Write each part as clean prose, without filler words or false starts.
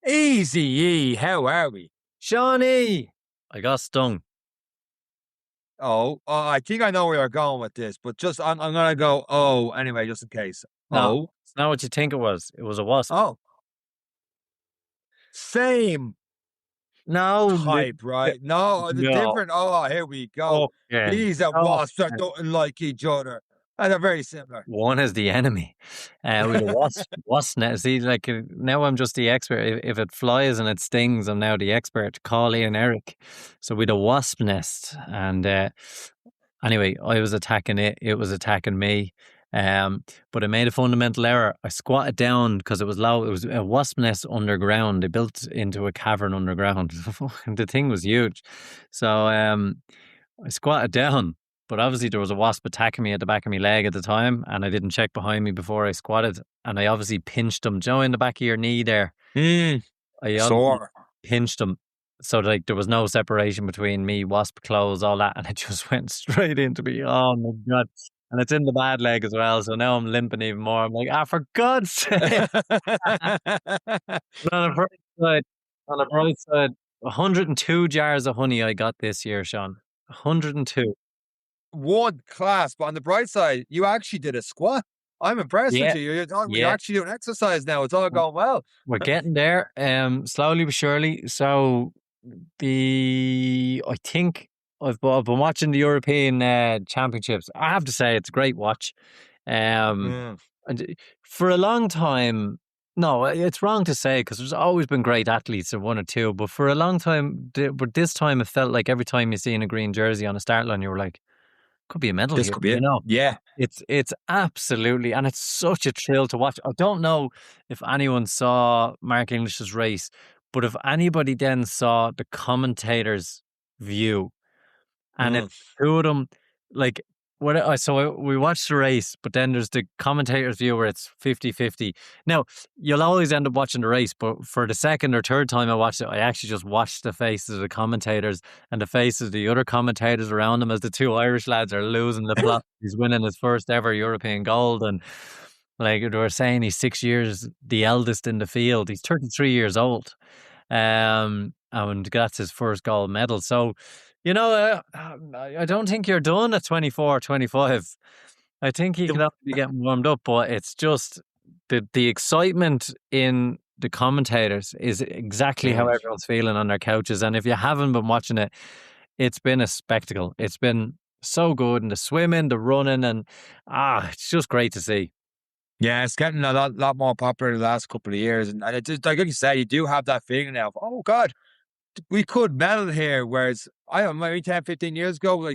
Easy, how are we? Shawnee! I got stung. I think I know where you're going with this, but I'm gonna go, anyway, just in case. No, it's not what you think it was. It was a wasp. Oh, same No, type, right? No, the no. different, here we go. Okay. These are Oh, wasps that don't like each other, and they're very similar. one is the enemy. With a wasp net. See, like now I'm just the expert. If it flies and it stings, I'm now the expert. Call Ian Eric. So with a wasp nest, and anyway, I was attacking it. It was attacking me. But I made a fundamental error. I squatted down because it was low. It was a wasp nest underground. They built into a cavern underground. The thing was huge. So I squatted down, but obviously there was a wasp attacking me at the back of my leg at the time, and I didn't check behind me before I squatted, and I obviously pinched him. Do you know, in the back of your knee there? I obviously Sore. pinched him. So like there was no separation between me, wasp clothes, all that, and it just went straight into me. Oh my God. And it's in the bad leg as well, so now I'm limping even more. I'm like, for God's sake. on a bright side, 102 jars of honey I got this year, Sean. 102. One class, but on the bright side, you actually did a squat. I'm impressed with Yeah, you. You're yeah. actually doing exercise now. It's all going well. We're getting there, slowly but surely. So I think I've been watching the European Championships. I have to say it's a great watch. And for a long time, no, it's wrong to say because there's always been great athletes or one or two, but for a long time, but this time it felt like every time you seen a green jersey on a start line, you were like, could be a medal This here, could be you it. know? Yeah. It's absolutely, and it's such a thrill to watch. I don't know if anyone saw Mark English's race, but if anybody then saw the commentators' view, and it's two of them, like, we watched the race, but then there's the commentator's view where it's 50-50. Now, you'll always end up watching the race, but for the second or third time I watched it, I actually just watched the faces of the commentators and the faces of the other commentators around him as the two Irish lads are losing the plot. He's winning his first ever European gold, and like they were saying, he's 6 years the eldest in the field. He's 33 years old. And that's his first gold medal. So, you know, I don't think you're done at 24, 25. I think you can be getting warmed up, but it's just the excitement in the commentators is exactly how everyone's feeling on their couches. And if you haven't been watching it, it's been a spectacle. It's been so good, and the swimming, the running, and it's just great to see. Yeah, it's getting a lot more popular in the last couple of years, and it just like you say, you do have that feeling now of, oh God, we could medal here. Whereas I don't know, maybe 10, 15 years ago,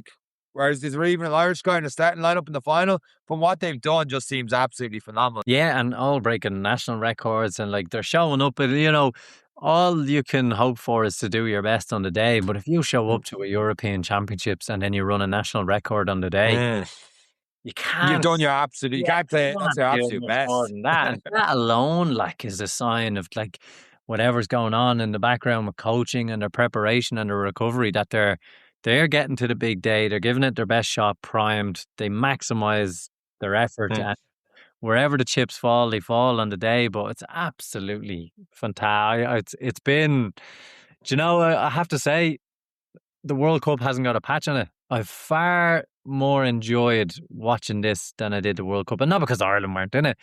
whereas there's even an Irish guy in the starting lineup in the final. From what they've done, just seems absolutely phenomenal. Yeah, and all breaking national records, and like they're showing up, and you know, all you can hope for is to do your best on the day. But if you show up to a European Championships and then you run a national record on the day, you can't. You've done your absolute. You can't play. That's your absolute best. More than that, and that alone, like, is a sign of like whatever's going on in the background with coaching and their preparation and their recovery. That they're getting to the big day. They're giving it their best shot, primed. They maximize their effort, and wherever the chips fall, they fall on the day. But it's absolutely fantastic. It's been. Do you know? I have to say, the World Cup hasn't got a patch on it. I've far more enjoyed watching this than I did the World Cup. And not because Ireland weren't in it.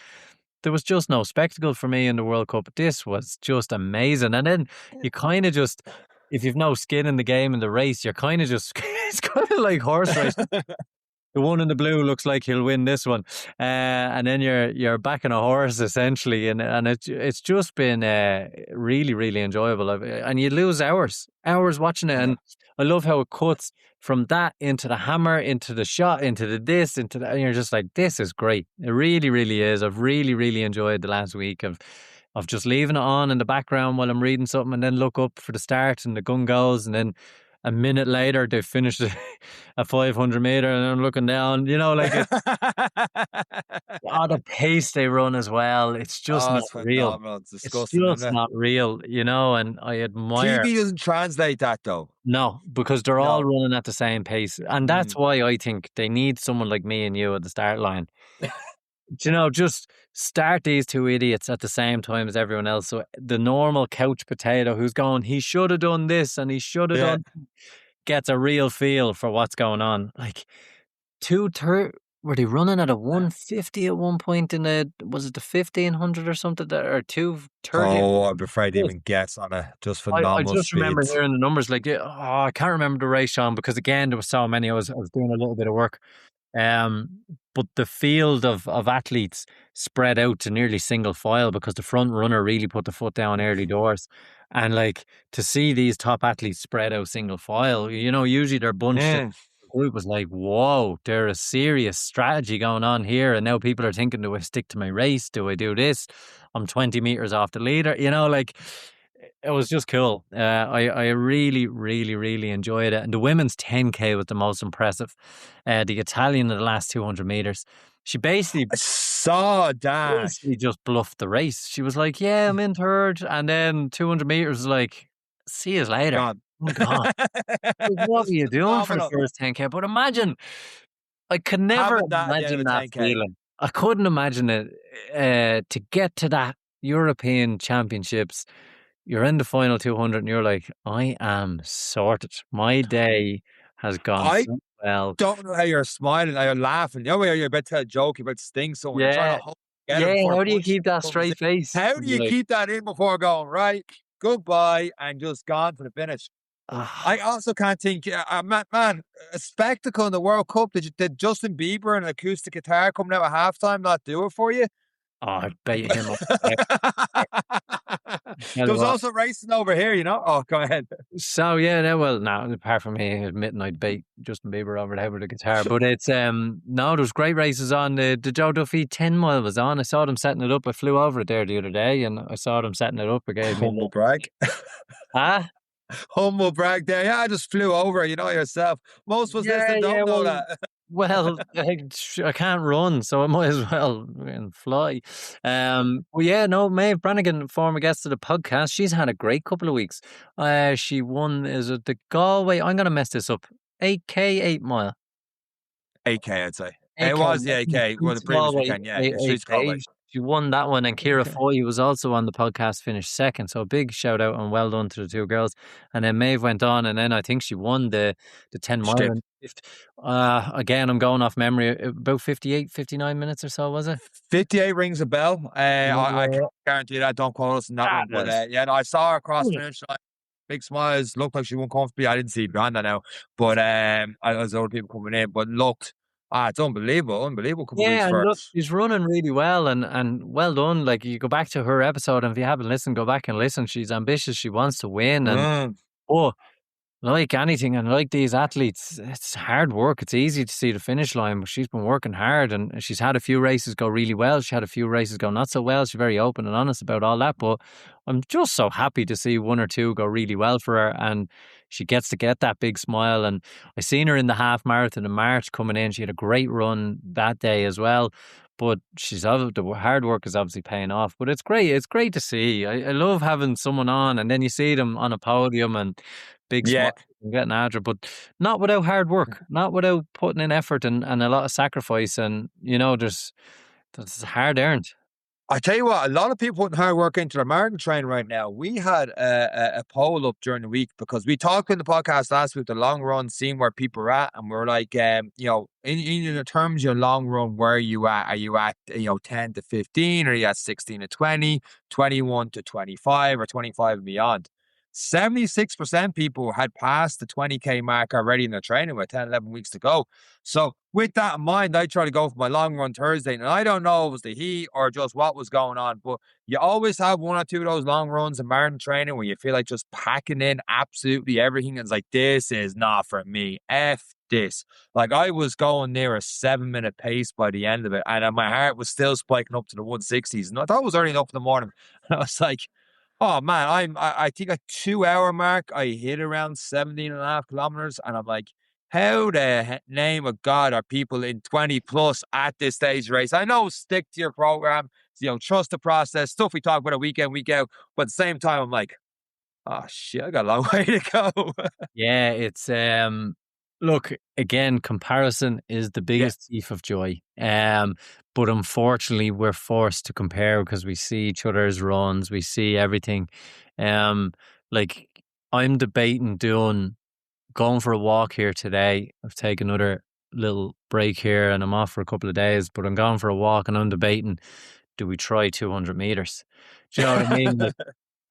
There was just no spectacle for me in the World Cup. This was just amazing. And then you kind of just, if you've no skin in the game in the race, you're kind of just, it's kind of like horse race. The one in the blue looks like he'll win this one, and then you're backing a horse essentially, and it's just been really, really enjoyable. And you lose hours watching it, and I love how it cuts from that into the hammer, into the shot, into the this, into that, and you're just like, this is great. It really, really is. I've really, really enjoyed the last week of just leaving it on in the background while I'm reading something, and then look up for the start and the gun goes, and then a minute later, they finished a 500 meter, and I'm looking down, you know, like the pace they run as well. It's just not real. It's disgusting. It's just not real, you know, and I admire. TV doesn't translate that though. No, because they're all running at the same pace. And that's why I think they need someone like me and you at the start line. Do you know, just start these two idiots at the same time as everyone else. So the normal couch potato who's going, he should have done this and he should have Yeah. done, gets a real feel for what's going on. Like were they running at a 150 at one point in was it the 1500 or something, or 230? Oh, I'm afraid to even guess on it. Just I phenomenal just remember speeds. hearing the numbers like, I can't remember the race, Sean, because again, there was so many. I was doing a little bit of work. Um, but the field of athletes spread out to nearly single file because the front runner really put the foot down early doors. And like to see these top athletes spread out single file, usually they're bunched in Yeah. a group was like, whoa, there's a serious strategy going on here. And now people are thinking, do I stick to my race? Do I do this? I'm 20 meters off the leader, like it was just cool. I really, really, really enjoyed it. And the women's 10K was the most impressive. The Italian in the last 200 meters, she basically I saw that. just bluffed the race. She was like, yeah, I'm in third. And then 200 meters was like, see you later. God. I'm gone. Like, what were you doing for the Phenomenal. first 10K? But imagine, I could never Having that at the end of imagine a that 10K. feeling. I couldn't imagine it. To get to that European Championships, you're in the final 200 and you're like, I am sorted. My day has gone I so well. don't know how you're smiling, how you're laughing. You know where you're about to tell a joke, you're about to sting someone. You're trying Yeah. to hold it together Yeah. before a How do you punch keep that comes in. straight face? How do And you you're like, keep that in before going, right, goodbye, and just gone for the finish? I ah, also can't think, man, a spectacle in the World Cup. Did Justin Bieber and an acoustic guitar coming out at halftime not do it for you? I bet him up. Tell There you was what. also racing over here, you know? Oh, go ahead. So yeah, no, well, no, apart from me admitting I'd bait Justin Bieber over the head with a guitar, but it's no, there's great races on. The Joe Duffy 10 mile was on. I saw them setting it up. I flew over it there the other day, and I saw them setting it up. It gave me a Humble little, brag. ah, Humble brag there. Yeah, I just flew over, you know yourself. Most of us yeah, listening yeah. don't know Well, that. I can't run, so I might as well fly. Well, yeah, no, Maeve Brannigan, former guest of the podcast, she's had a great couple of weeks. She won, is it the Galway? I'm gonna mess this up. 8K, 8 mile. 8K, I'd say. It 8K, was the 8K. Well, the Streets previous Galway, weekend, yeah. Yeah, Streets Galway. 8K. She won that one, and Ciara Okay. Foy, who was also on the podcast, finished second. So a big shout out and well done to the two girls. And then Maeve went on, and then I think she won the 10 She mile. did. And again, I'm going off memory, about 58, 59 minutes or so, was it? 58 rings a bell. I Yeah. can't guarantee that. Don't quote us on that That one. But was. yeah, no, I saw her across the finish line. Big smiles. Looked like she won comfortably. I didn't see behind that now. But as other people coming in. But looked, it's unbelievable. Unbelievable couple of weeks Yeah, and for her. look, she's running really well, and well done. Like, you go back to her episode, and if you haven't listened, go back and listen. She's ambitious. She wants to win, and Mm. oh, like anything, and like these athletes, it's hard work. It's easy to see the finish line, but she's been working hard, and she's had a few races go really well. She had a few races go not so well. She's very open and honest about all that. But I'm just so happy to see one or two go really well for her, and she gets to get that big smile. And I seen her in the half marathon in March coming in. She had a great run that day as well. But the hard work is obviously paying off. But it's great. It's great to see. I love having someone on, and then you see them on a podium and big Yeah. smile and getting after it, but not without hard work, not without putting in effort and a lot of sacrifice. And that's hard earned. I tell you what, a lot of people putting hard work into their marathon training right now. We had a poll up during the week because we talked in the podcast last week, the long run, seeing where people are at. And we're like, in the terms of your long run, where are you at? Are you at, 10 to 15? Or are you at 16 to 20, 21 to 25, or 25 and beyond? 76% people had passed the 20K mark already in their training with 10, 11 weeks to go. So with that in mind, I try to go for my long run Thursday, and I don't know if it was the heat or just what was going on, but you always have one or two of those long runs in marathon training where you feel like just packing in absolutely everything. And it's like, this is not for me. F this. Like, I was going near a 7 minute pace by the end of it, and my heart was still spiking up to the 160s. And I thought it was early enough in the morning. And I was like, oh man, I think a 2 hour mark, I hit around 17 and a half kilometers, and I'm like, how the name of God are people in 20 plus at this stage of race? I know, stick to your program, trust the process, stuff we talk about a week in, week out. But at the same time, I'm like, oh shit, I got a long way to go. Yeah, it's Look, again, comparison is the Yeah. biggest thief of joy. But unfortunately, we're forced to compare because we see each other's runs, we see everything. Um, like I'm debating going for a walk here today. I've taken another little break here, and I'm off for a couple of days. But I'm going for a walk, and I'm debating: do we try 200 meters? Do you know what I mean? Like,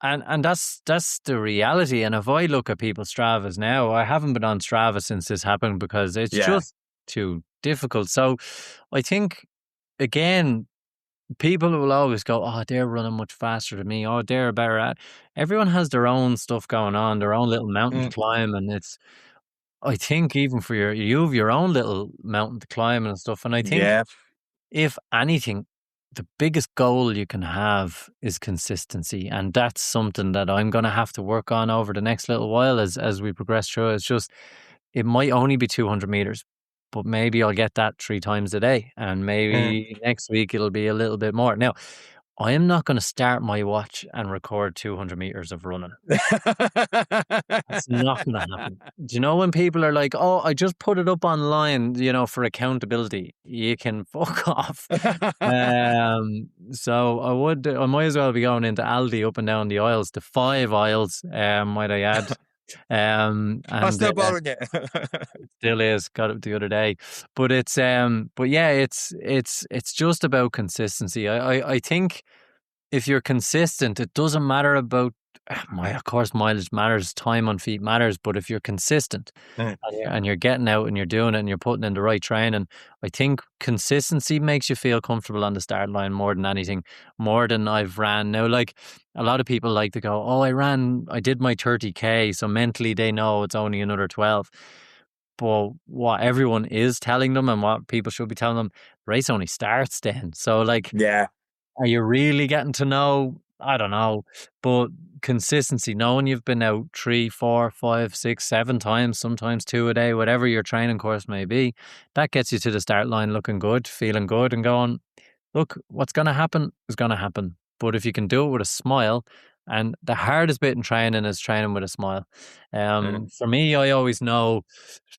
and that's the reality. And if I look at people's Stravas now, I haven't been on Strava since this happened because it's Yeah. just too difficult. So I think again, people will always go, "Oh, they're running much faster than me. Oh, they're better at." Everyone has their own stuff going on, their own little mountain to Mm. climb, and it's. I think even for you have your own little mountain to climb and stuff. And I think Yeah. if anything, the biggest goal you can have is consistency. And that's something that I'm going to have to work on over the next little while as we progress through. It's just, it might only be 200 meters, but maybe I'll get that 3 times a day. And Mm. maybe next week it'll be a little bit more. Now, I am not going to start my watch and record 200 meters of running. That's not gonna happen. Do you know when people are like, "Oh, I just put it up online, for accountability." You can fuck off. So I might as well be going into Aldi up and down the aisles, the 5 aisles, might I add. I'm And still bothering you. still is, got it the other day. But yeah, it's just about consistency. I think if you're consistent, it doesn't matter about of course mileage matters, time on feet matters, but if you're consistent Mm. and you're getting out and you're doing it and you're putting in the right training, I think consistency makes you feel comfortable on the start line more than anything, more than I've ran. Now, like a lot of people like to go, "Oh, I did my 30k," so mentally they know it's only another 12. But what everyone is telling them and what people should be telling them, the race only starts then. So like, Yeah. are you really getting to know? I don't know. But consistency, knowing you've been out 3, 4, 5, 6, 7 times, sometimes 2 a day, whatever your training course may be, that gets you to the start line looking good, feeling good, and going, look, what's going to happen is going to happen. But if you can do it with a smile, and the hardest bit in training is training with a smile. Mm. For me, I always know,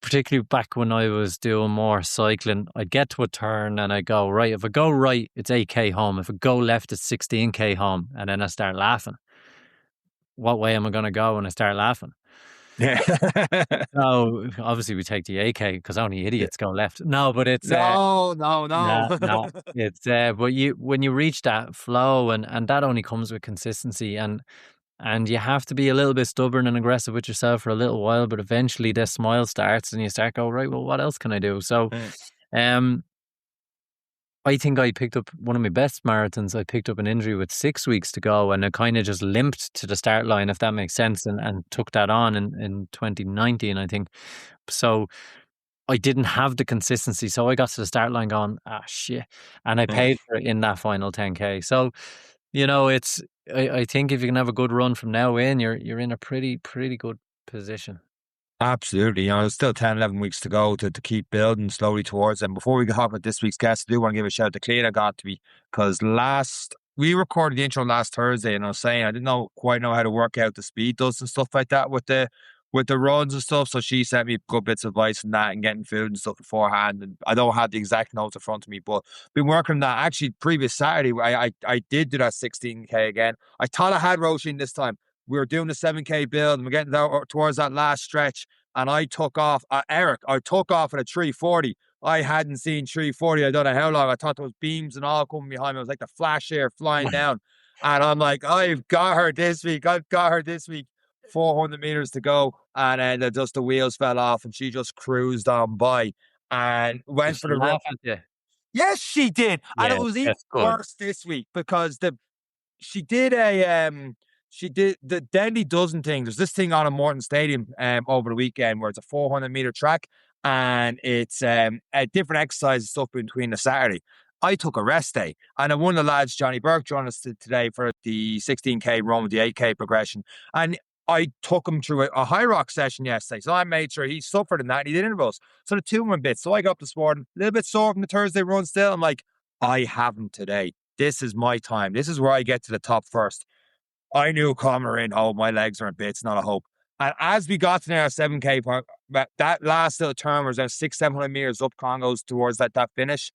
particularly back when I was doing more cycling, I'd get to a turn and I go, right, if I go right, it's 8k home. If I go left, it's 16k home. And then I start laughing. What way am I going to go when I start laughing? Yeah. So obviously we take the AK because only idiots go left. No, but it's No, no, no. no, it's but when you reach that flow and that only comes with consistency and you have to be a little bit stubborn and aggressive with yourself for a little while, but eventually the smile starts and you start go, right, well, what else can I do? So Mm. um I think I picked up one of my best marathons. I picked up an injury with 6 weeks to go and I kind of just limped to the start line, if that makes sense, and took that on in 2019, I think. So I didn't have the consistency. So I got to the start line going, shit. And I Mm. paid for it in that final 10k. So, it's I think if you can have a good run from now in, you're in a pretty good position. Absolutely. There's still 10, 11 weeks to go to keep building slowly towards them. Before we go on with this week's guest, I do want to give a shout out to Clea got to be because we recorded the intro last Thursday and I was saying I didn't quite know how to work out the speed does and stuff like that with the runs and stuff. So she sent me good bits of advice on that and getting food and stuff beforehand. And I don't have the exact notes in front of me, but been working on that. Actually, previous Saturday, I did do that 16k again. I thought I had Roisin this time. We were doing the 7k build and we're getting towards that last stretch. And I took off, Eric, I took off at a 340. I hadn't seen 340. I don't know how long. I thought there was beams and all coming behind me. It was like the flash here flying down. And I'm like, I've got her this week. 400 meters to go. And then just the wheels fell off and she just cruised on by and Did went for she the run. laugh at you? Yes, she did. And it Yeah, was even that's good. worse this week because she did she did the Dendy Dozen thing. There's this thing on in Morton Stadium over the weekend where it's a 400-meter track and it's a different exercise and stuff between the Saturday. I took a rest day and one of the lads, Johnny Burke, joined us today for the 16k run with the 8k progression. And I took him through a high rock session yesterday. So I made sure he suffered in that and he did intervals. So the 2 went bits. So I got up this morning, a little bit sore from the Thursday run still. I'm like, I haven't today. This is my time. This is where I get to the top first. I knew coming in, oh, my legs are in bits, not a hope. And as we got to our 7k that last little turn was down 600-700 meters up Congos towards that finish.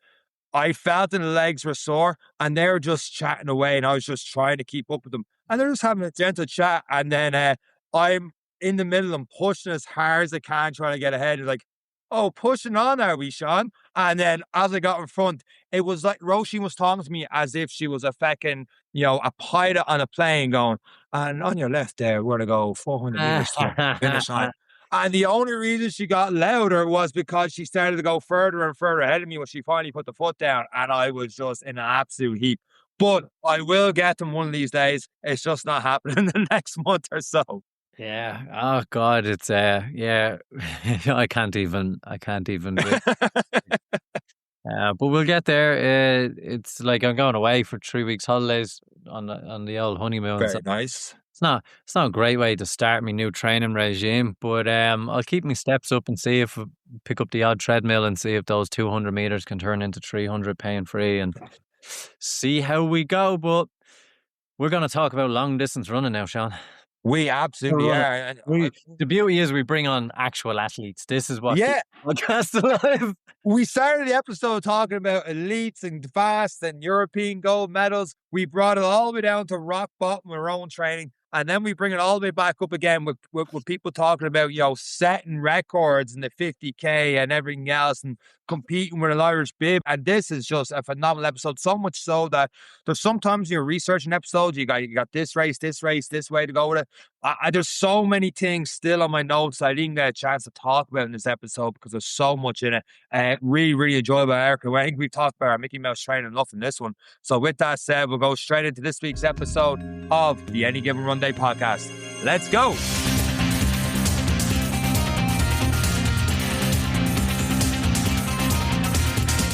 I felt that the legs were sore and they were just chatting away and I was just trying to keep up with them. And they're just having a gentle chat. And then I'm in the middle of them pushing as hard as I can, trying to get ahead. It's like, oh, pushing on are we, Sean? And then as I got in front, it was like Roisin was talking to me as if she was a fucking, a pilot on a plane going, and on your left there, we're to go 400 meters to finish line. And the only reason she got louder was because she started to go further and further ahead of me when she finally put the foot down. And I was just in an absolute heap. But I will get them one of these days. It's just not happening in the next month or so. Yeah. Oh God, it's yeah. I can't even. But we'll get there. It's like I'm going away for 3 weeks holidays on the old honeymoon. Very nice. It's not a great way to start my new training regime, but I'll keep my steps up and see if pick up the odd treadmill and see if those 200 meters can turn into 300 pain free and see how we go. But we're going to talk about long distance running now, Sean. We absolutely are. The beauty is we bring on actual athletes. This is what podcast alive. We started the episode talking about elites and fast and European gold medals. We brought it all the way down to rock bottom with our own training. And then we bring it all the way back up again with people talking about, setting records in the 50k and everything else and competing with an Irish bib. And this is just a phenomenal episode. So much so that there's sometimes you're researching episodes, you got this race, this way to go with it. There's so many things still on my notes I didn't get a chance to talk about in this episode because there's so much in it. Really, really enjoyable, Erica. I think we've talked about our Mickey Mouse training enough in this one. So with that said, we'll go straight into this week's episode of the Any Given Runday podcast. Let's go.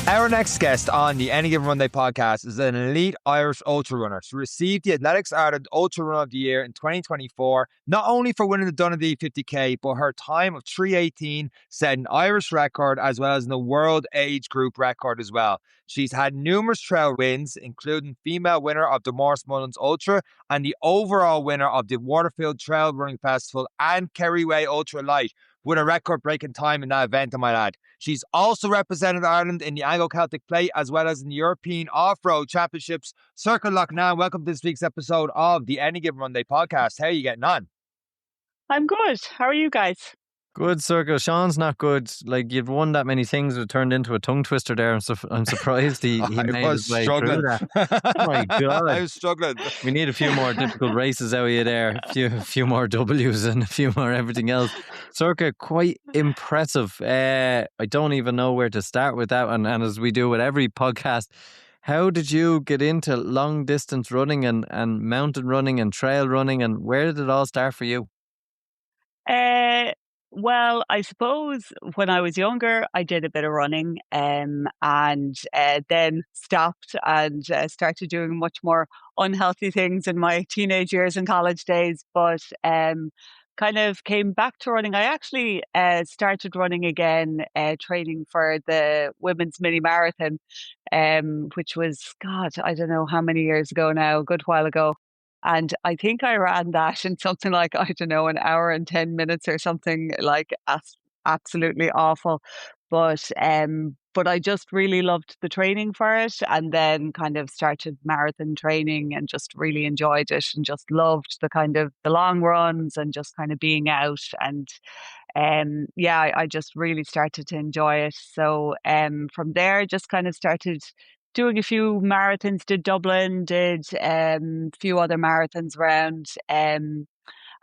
Our next guest on the Any Given Runday podcast is an elite Irish ultra runner. She received the Athletics Ireland Ultra Runner of the Year in 2024, not only for winning the Donadea 50k, but her time of 3:18 set an Irish record as well as the world age group record as well. She's had numerous trail wins, including female winner of the Maurice Mullins Ultra and the overall winner of the Waterville Trail Running Festival and Kerry Way Ultra Lite, with a record-breaking time in that event, I might add. She's also represented Ireland in the Anglo-Celtic Plate as well as in the European Off-Road Championships. Sorcha Loughnane, welcome to this week's episode of the Any Given Runday podcast. How are you getting on? I'm good. How are you guys? Good, Sorcha. Sean's not good. Like, you've won that many things, it turned into a tongue twister there. I'm surprised he made his way through that. Oh my God. I was struggling. We need a few more difficult races out of you there. A few more W's and a few more everything else. Sorcha, quite impressive. I don't even know where to start with that one. And as we do with every podcast, how did you get into long distance running and mountain running and trail running, and where did it all start for you? Well, I suppose when I was younger, I did a bit of running and then stopped and started doing much more unhealthy things in my teenage years and college days, but kind of came back to running. I actually started running again, training for the women's mini marathon, which was, God, I don't know how many years ago now, a good while ago. And I think I ran that in something like, I don't know, an hour and 10 minutes or something, like absolutely awful. But I just really loved the training for it, and then kind of started marathon training and just really enjoyed it and just loved the kind of the long runs and just kind of being out. And I just really started to enjoy it. So from there, just kind of started doing a few marathons, did Dublin, did a few other marathons around.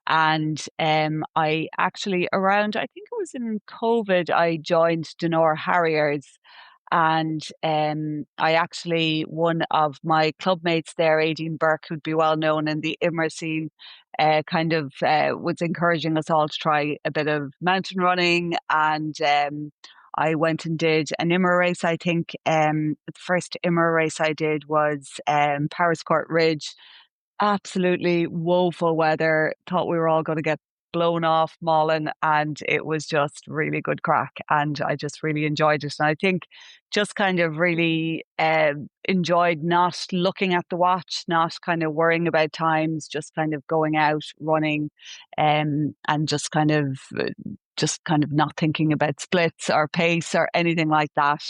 I actually around, I think it was in COVID, I joined Donadea Harriers. And I actually, one of my club mates there, Aidan Burke, who'd be well known in the Immer scene, was encouraging us all to try a bit of mountain running. And I went and did an Immer race. I think the first Immer race I did was Paris Court Ridge. Absolutely woeful weather. Thought we were all going to get blown off Malin, and it was just really good crack, and I just really enjoyed it. And I think just kind of really enjoyed not looking at the watch, not kind of worrying about times, just kind of going out running and just kind of just kind of not thinking about splits or pace or anything like that.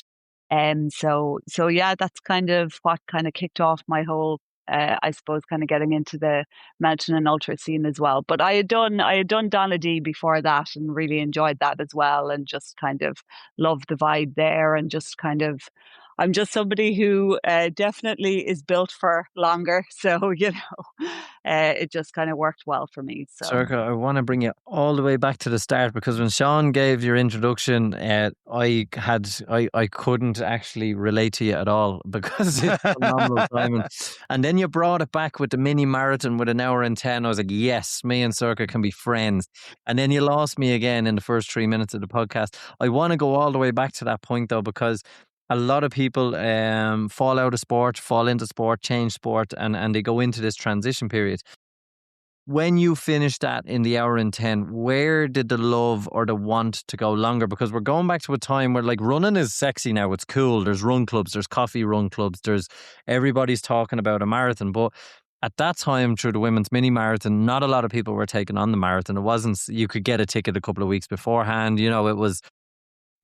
So yeah, that's kind of what kind of kicked off my whole, I suppose, kind of getting into the mountain and ultra scene as well. But I had done Donadea before that and really enjoyed that as well, and just kind of loved the vibe there, and just kind of, I'm just somebody who definitely is built for longer. So, it just kind of worked well for me. So, Sorcha, I want to bring you all the way back to the start, because when Sean gave your introduction, I couldn't actually relate to you at all, because it's phenomenal timing. And then you brought it back with the mini marathon with 1 hour and 10. I was like, yes, me and Sorcha can be friends. And then you lost me again in the first 3 minutes of the podcast. I want to go all the way back to that point though, because a lot of people fall out of sport, fall into sport, change sport, and they go into this transition period. When you finished that in the 1 hour and 10, where did the love or the want to go longer? Because we're going back to a time where like running is sexy now. It's cool. There's run clubs, there's coffee run clubs, everybody's talking about a marathon. But at that time, through the women's mini marathon, not a lot of people were taking on the marathon. It wasn't, you could get a ticket a couple of weeks beforehand.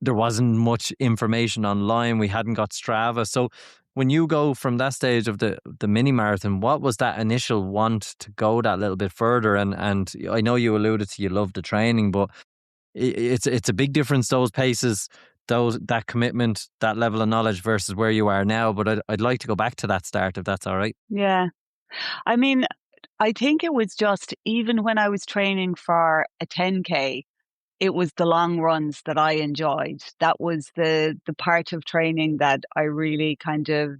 There wasn't much information online. We hadn't got Strava. So when you go from that stage of the mini marathon, what was that initial want to go that little bit further? And I know you alluded to you love the training, but it's a big difference, those paces, that commitment, that level of knowledge versus where you are now. But I'd like to go back to that start, if that's all right. yeah. I mean, I think it was just, even when I was training for a 10K, it was the long runs that I enjoyed. That was the part of training that I really kind of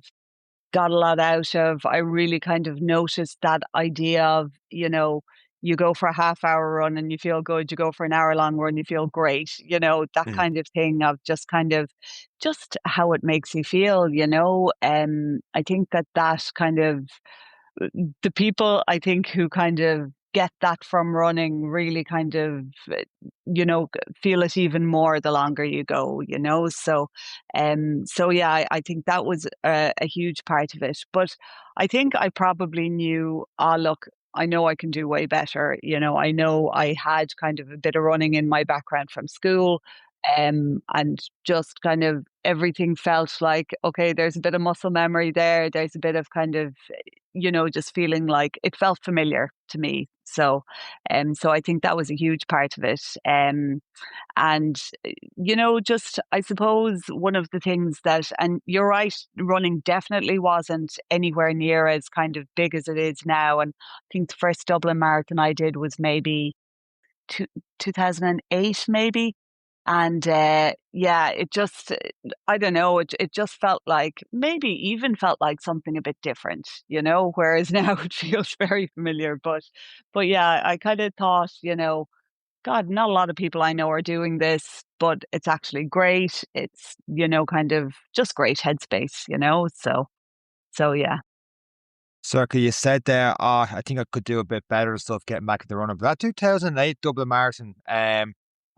got a lot out of. I really kind of noticed that idea of, you go for a half-hour run and you feel good. You go for an hour-long run, you feel great. That kind of thing of just how it makes you feel. I think that kind of, the people I think who kind of get that from running really kind of, feel it even more the longer you go. So yeah, I think that was a huge part of it. But I think I probably knew, look, I know I can do way better. I know I had kind of a bit of running in my background from school. And just kind of everything felt like, okay, there's a bit of muscle memory there. There's a bit of kind of, just feeling like it felt familiar to me. So I think that was a huge part of it. And, just, I suppose one of the things that, and you're right, running definitely wasn't anywhere near as kind of big as it is now. And I think the first Dublin marathon I did was maybe 2008, maybe. And it just, I don't know, it just felt like, maybe even felt like something a bit different, whereas now it feels very familiar. But yeah, I kind of thought, God, not a lot of people I know are doing this, but it's actually great. It's, kind of just great headspace, so yeah. Circa, you said there, I think I could do a bit better stuff getting back in the running. But that 2008 Dublin Marathon,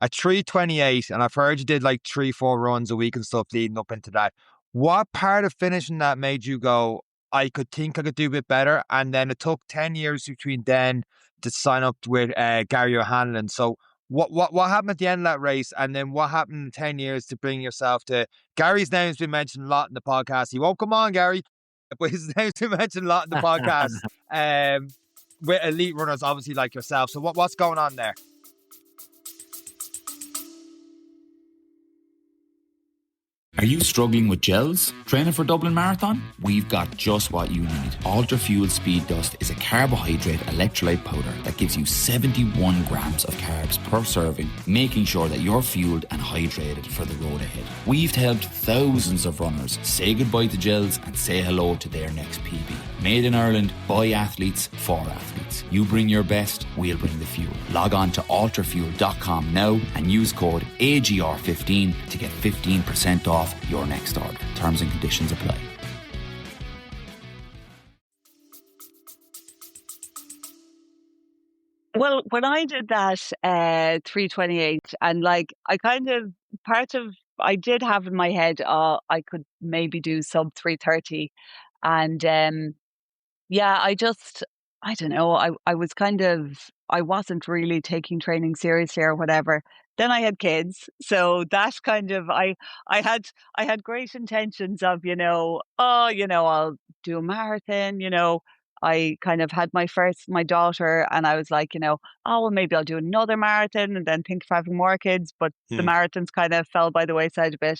at 3:28, and I've heard you did like 3-4 runs a week and stuff leading up into that. What part of finishing that made you go, I could do a bit better? And then it took 10 years between then to sign up with Gary O'Hanlon. So what happened at the end of that race? And then what happened in 10 years to bring yourself to, Gary's name's been mentioned a lot in the podcast. He won't come on, Gary, but his name's been mentioned a lot in the podcast. With elite runners, obviously, like yourself. So what's going on there? Are you struggling with gels? Training for Dublin Marathon? We've got just what you need. Ultra Fuel Speed Dust is a carbohydrate electrolyte powder that gives you 71 grams of carbs per serving, making sure that you're fueled and hydrated for the road ahead. We've helped thousands of runners say goodbye to gels and say hello to their next PB. Made in Ireland, by athletes, for athletes. You bring your best, we'll bring the fuel. Log on to ultrafuel.com now and use code AGR15 to get 15% off your next order. Terms and conditions apply. Well, when I did that 3:28, and like I kind of, I did have in my head, I could maybe do sub 3:30, and yeah, I don't know, I was kind of, I wasn't really taking training seriously or whatever. then I had kids. So that kind of, I had great intentions of, I'll do a marathon, I kind of had my daughter, and I was like, oh, well, maybe I'll do another marathon and then think of having more kids. But the marathons kind of fell by the wayside a bit,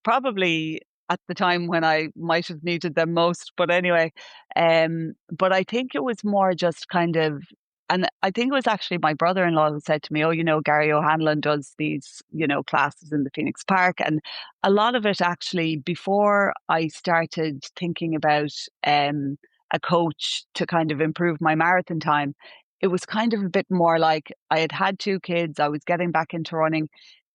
probably at the time when I might have needed them most. But anyway, but I think it was more just kind of, and I think it was actually my brother-in-law who said to me, oh, Gary O'Hanlon does these, classes in the Phoenix Park. And a lot of it actually, before I started thinking about a coach to kind of improve my marathon time, it was kind of a bit more like I had 2 kids, I was getting back into running.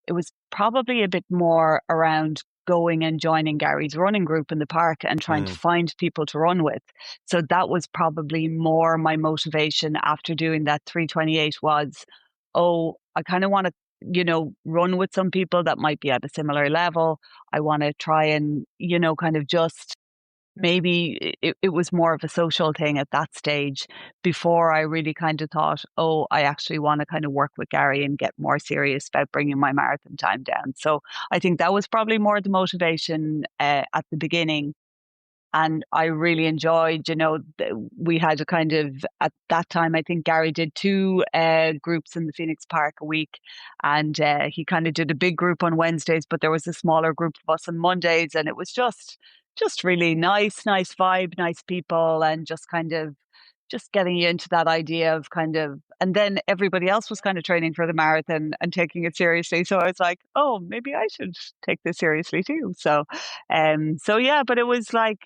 It was probably a bit more around going and joining Gary's running group in the park and trying to find people to run with. So that was probably more my motivation after doing that 328 was, oh, I kind of want to, run with some people that might be at a similar level. I want to try and, kind of just maybe it was more of a social thing at that stage before I really kind of thought, oh, I actually want to kind of work with Gary and get more serious about bringing my marathon time down. So I think that was probably more the motivation at the beginning. And I really enjoyed, we had a kind of, at that time, I think Gary did 2 groups in the Phoenix Park a week. And he kind of did a big group on Wednesdays, but there was a smaller group of us on Mondays. And it was just really nice vibe, nice people, and just kind of just getting you into that idea of kind of, and then everybody else was kind of training for the marathon and taking it seriously. So I was like, oh, maybe I should take this seriously too. So yeah, but it was like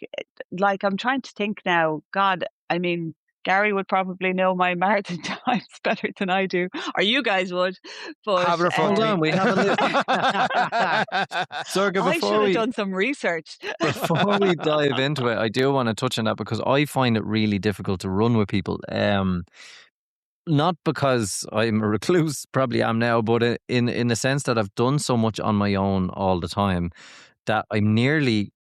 I'm trying to think now, God, I mean, Gary would probably know my marathon times better than I do, or you guys would. But have it in front Hold of on, me. we have a list. Sorcha, I should have done some research. before we dive into it, I do want to touch on that because I find it really difficult to run with people. Not because I'm a recluse, probably am now, but in the sense that I've done so much on my own all the time that I'm nearly,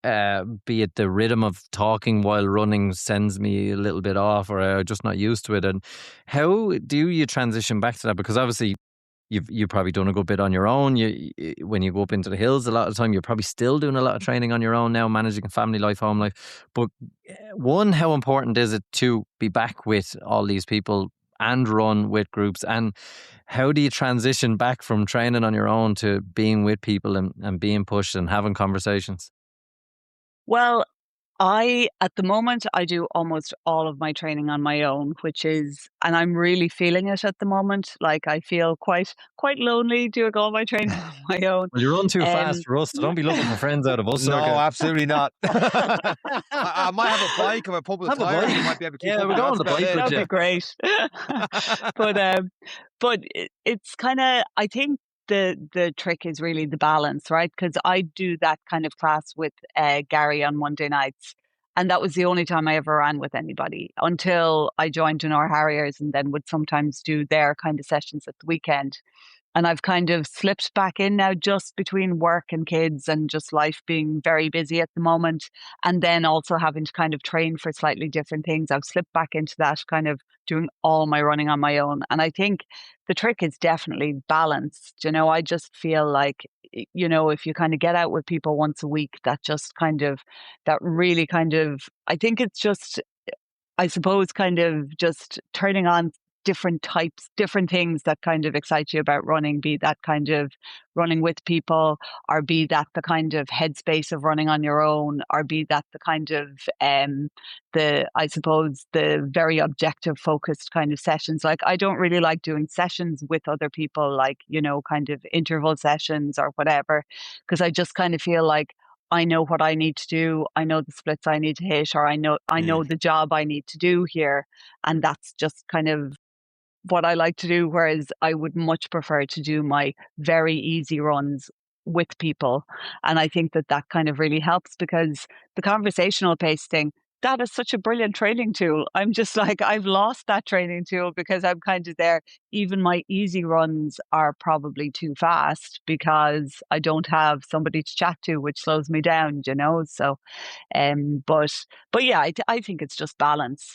be it the rhythm of talking while running sends me a little bit off, or I'm just not used to it. And how do you transition back to that? Because obviously you've probably done a good bit on your own. When you go up into the hills, a lot of the time you're probably still doing a lot of training on your own now, managing a family life, home life. But one, how important is it to be back with all these people and run with groups? And how do you transition back from training on your own to being with people and being pushed and having conversations? Well, at the moment, I do almost all of my training on my own, and I'm really feeling it at the moment. Like I feel quite lonely doing all my training on my own. Well, you run too Um, fast for us, so don't be looking for friends out of us. No, Sorcha. absolutely not. I might have a bike or a public Have a tire. bike. You might be able to keep Yeah, up we're with. going That's on the about bike it. with That'd be great. But it's kind of, I think the trick is really the balance, right? Because I do that kind of class with Gary on Monday nights. And that was the only time I ever ran with anybody until I joined Denora Harriers, and then would sometimes do their kind of sessions at the weekend. And I've kind of slipped back in now just between work and kids and just life being very busy at the moment. And then also having to kind of train for slightly different things. I've slipped back into that kind of doing all my running on my own. And I think the trick is definitely balance. I just feel like, if you kind of get out with people once a week, that really kind of, I think it's just, I suppose, kind of just turning on different things that kind of excite you about running, be that kind of running with people, or be that the kind of headspace of running on your own, or be that the kind of, I suppose, the very objective focused kind of sessions. Like I don't really like doing sessions with other people, like, kind of interval sessions or whatever, because I just kind of feel like I know what I need to do. I know the splits I need to hit, or I know the job I need to do here. And that's just kind of what I like to do. Whereas I would much prefer to do my very easy runs with people. And I think that kind of really helps, because the conversational pace thing, that is such a brilliant training tool. I'm just like, I've lost that training tool because I'm kind of there. Even my easy runs are probably too fast because I don't have somebody to chat to, which slows me down, So, but yeah, I think it's just balance,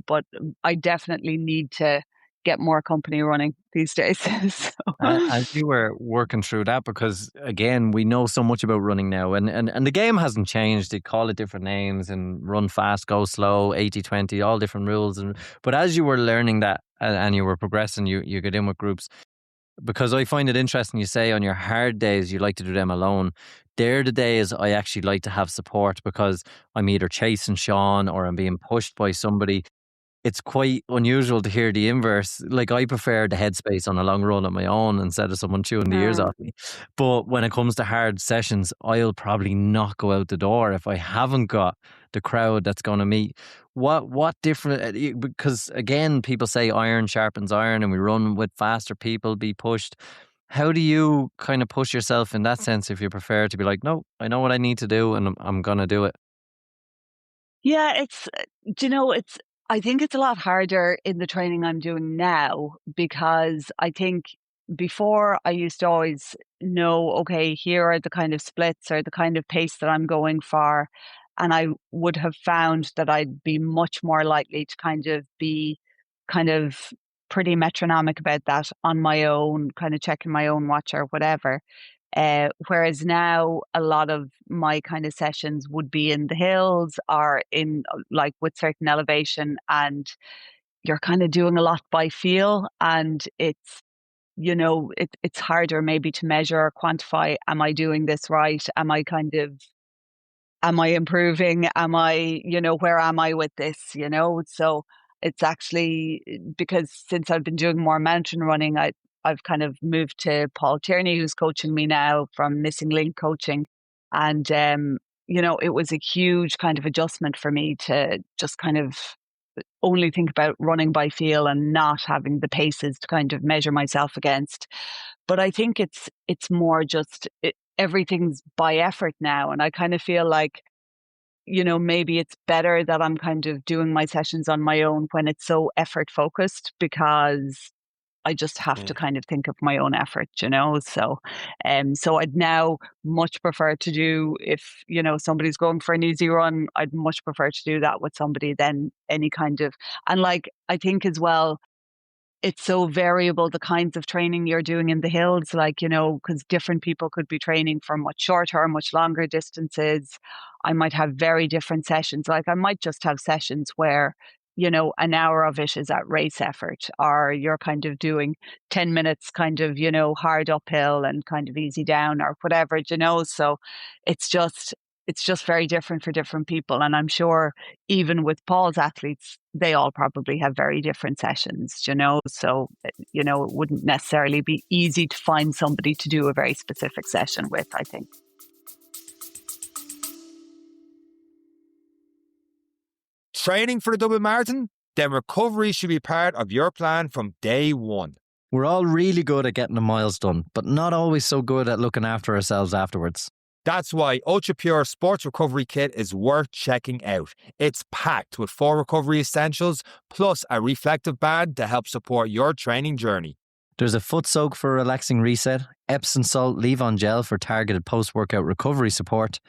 but I definitely need to get more company running these days. So. As you were working through that, because again, we know so much about running now, and the game hasn't changed. They call it different names and run fast, go slow, 80-20, all different rules. But as you were learning that and you were progressing, you get in with groups. Because I find it interesting, you say on your hard days you like to do them alone. They're the days I actually like to have support, because I'm either chasing Sean or I'm being pushed by somebody. It's quite unusual to hear the inverse. Like, I prefer the headspace on a long run on my own instead of someone chewing the ears off me. But when it comes to hard sessions, I'll probably not go out the door if I haven't got the crowd that's going to meet. What different? Because again, people say iron sharpens iron, and we run with faster people, be pushed. How do you kind of push yourself in that sense, if you prefer to be like, no, I know what I need to do and I'm going to do it? Yeah, I think it's a lot harder in the training I'm doing now, because I think before I used to always know, okay, here are the kind of splits or the kind of pace that I'm going for. And I would have found that I'd be much more likely to kind of be kind of pretty metronomic about that on my own, kind of checking my own watch or whatever. Whereas now a lot of my kind of sessions would be in the hills or in like with certain elevation, and you're kind of doing a lot by feel, and it's harder maybe to measure or quantify, am I doing this right? Am I improving? Where am I with this? So it's actually, because since I've been doing more mountain running, I've kind of moved to Paul Tierney, who's coaching me now from Missing Link Coaching. And, it was a huge kind of adjustment for me to just kind of only think about running by feel and not having the paces to kind of measure myself against. But I think it's more just everything's by effort now. And I kind of feel like, maybe it's better that I'm kind of doing my sessions on my own when it's so effort focused, because I just have to kind of think of my own effort, So, so I'd now much prefer to do, if, somebody's going for an easy run, I'd much prefer to do that with somebody than any kind of, and like, I think as well, it's so variable, the kinds of training you're doing in the hills, like, because different people could be training for much shorter or much longer distances. I might have very different sessions. Like, I might just have sessions where, an hour of it is at race effort, or you're kind of doing 10 minutes kind of, hard uphill and kind of easy down or whatever, So it's just very different for different people. And I'm sure even with Paul's athletes, they all probably have very different sessions, So, it wouldn't necessarily be easy to find somebody to do a very specific session with, I think. Training for the Dublin Marathon? Then recovery should be part of your plan from day one. We're all really good at getting the miles done, but not always so good at looking after ourselves afterwards. That's why Ultra Pure Sports Recovery Kit is worth checking out. It's packed with 4 recovery essentials, plus a reflective band to help support your training journey. There's a foot soak for a relaxing reset, Epsom salt leave-on gel for targeted post-workout recovery support,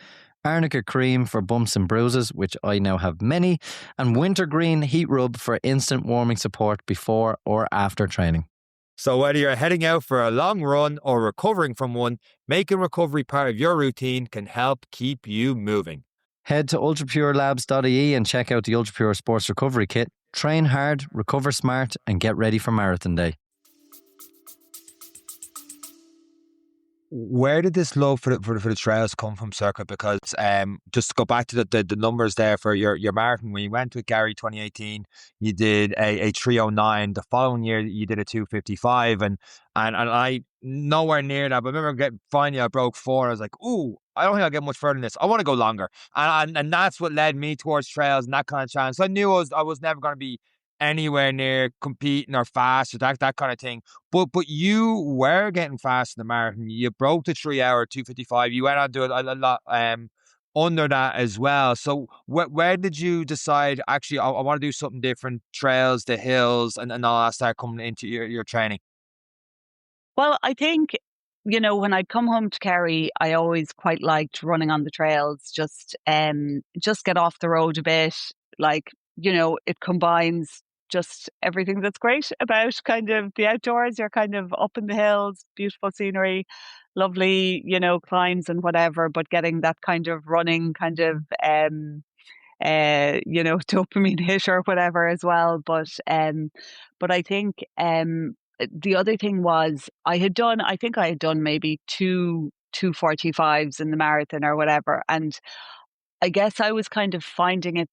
Arnica cream for bumps and bruises, which I now have many, and wintergreen heat rub for instant warming support before or after training. So whether you're heading out for a long run or recovering from one, making recovery part of your routine can help keep you moving. Head to ultrapurelabs.ie and check out the Ultra Pure Sports Recovery Kit. Train hard, recover smart, and get ready for Marathon Day. Where did this love for the trails come from, Sorcha? Because just to go back to the numbers there for your marathon, when you went with Gary 2018, you did a 309. The following year, you did a 255, and I nowhere near that. But I remember finally I broke 4. I was like, ooh, I don't think I'll get much further than this. I want to go longer, and that's what led me towards trails and that kind of challenge. So I knew I was never going to be anywhere near competing or fast or that kind of thing. But you were getting fast in the marathon. You broke the 3 hour 255. You went on to a lot under that as well. So where did you decide, actually, I want to do something different, trails, the hills, and all that start coming into your training? Well, I think, when I'd come home to Kerry, I always quite liked running on the trails, just get off the road a bit. Like, it combines just everything that's great about kind of the outdoors. You're kind of up in the hills, beautiful scenery, lovely, climbs and whatever, but getting that kind of running kind of, dopamine hit or whatever as well. But I think, the other thing was I think I had done maybe two 2:45s in the marathon or whatever. And I guess I was kind of finding it,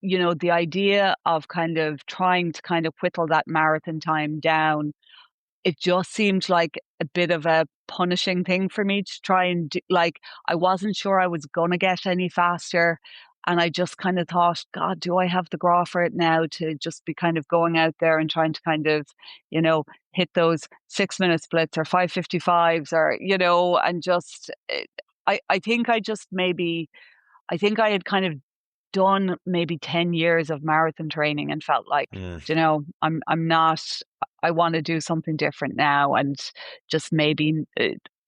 the idea of kind of trying to kind of whittle that marathon time down, it just seemed like a bit of a punishing thing for me to try and do. Like, I wasn't sure I was going to get any faster. And I just kind of thought, God, do I have the graw for it now to just be kind of going out there and trying to kind of, hit those 6-minute splits or 5:55s or, and just, I think I think I had kind of done maybe 10 years of marathon training and felt like, I'm not, I want to do something different now. And just maybe,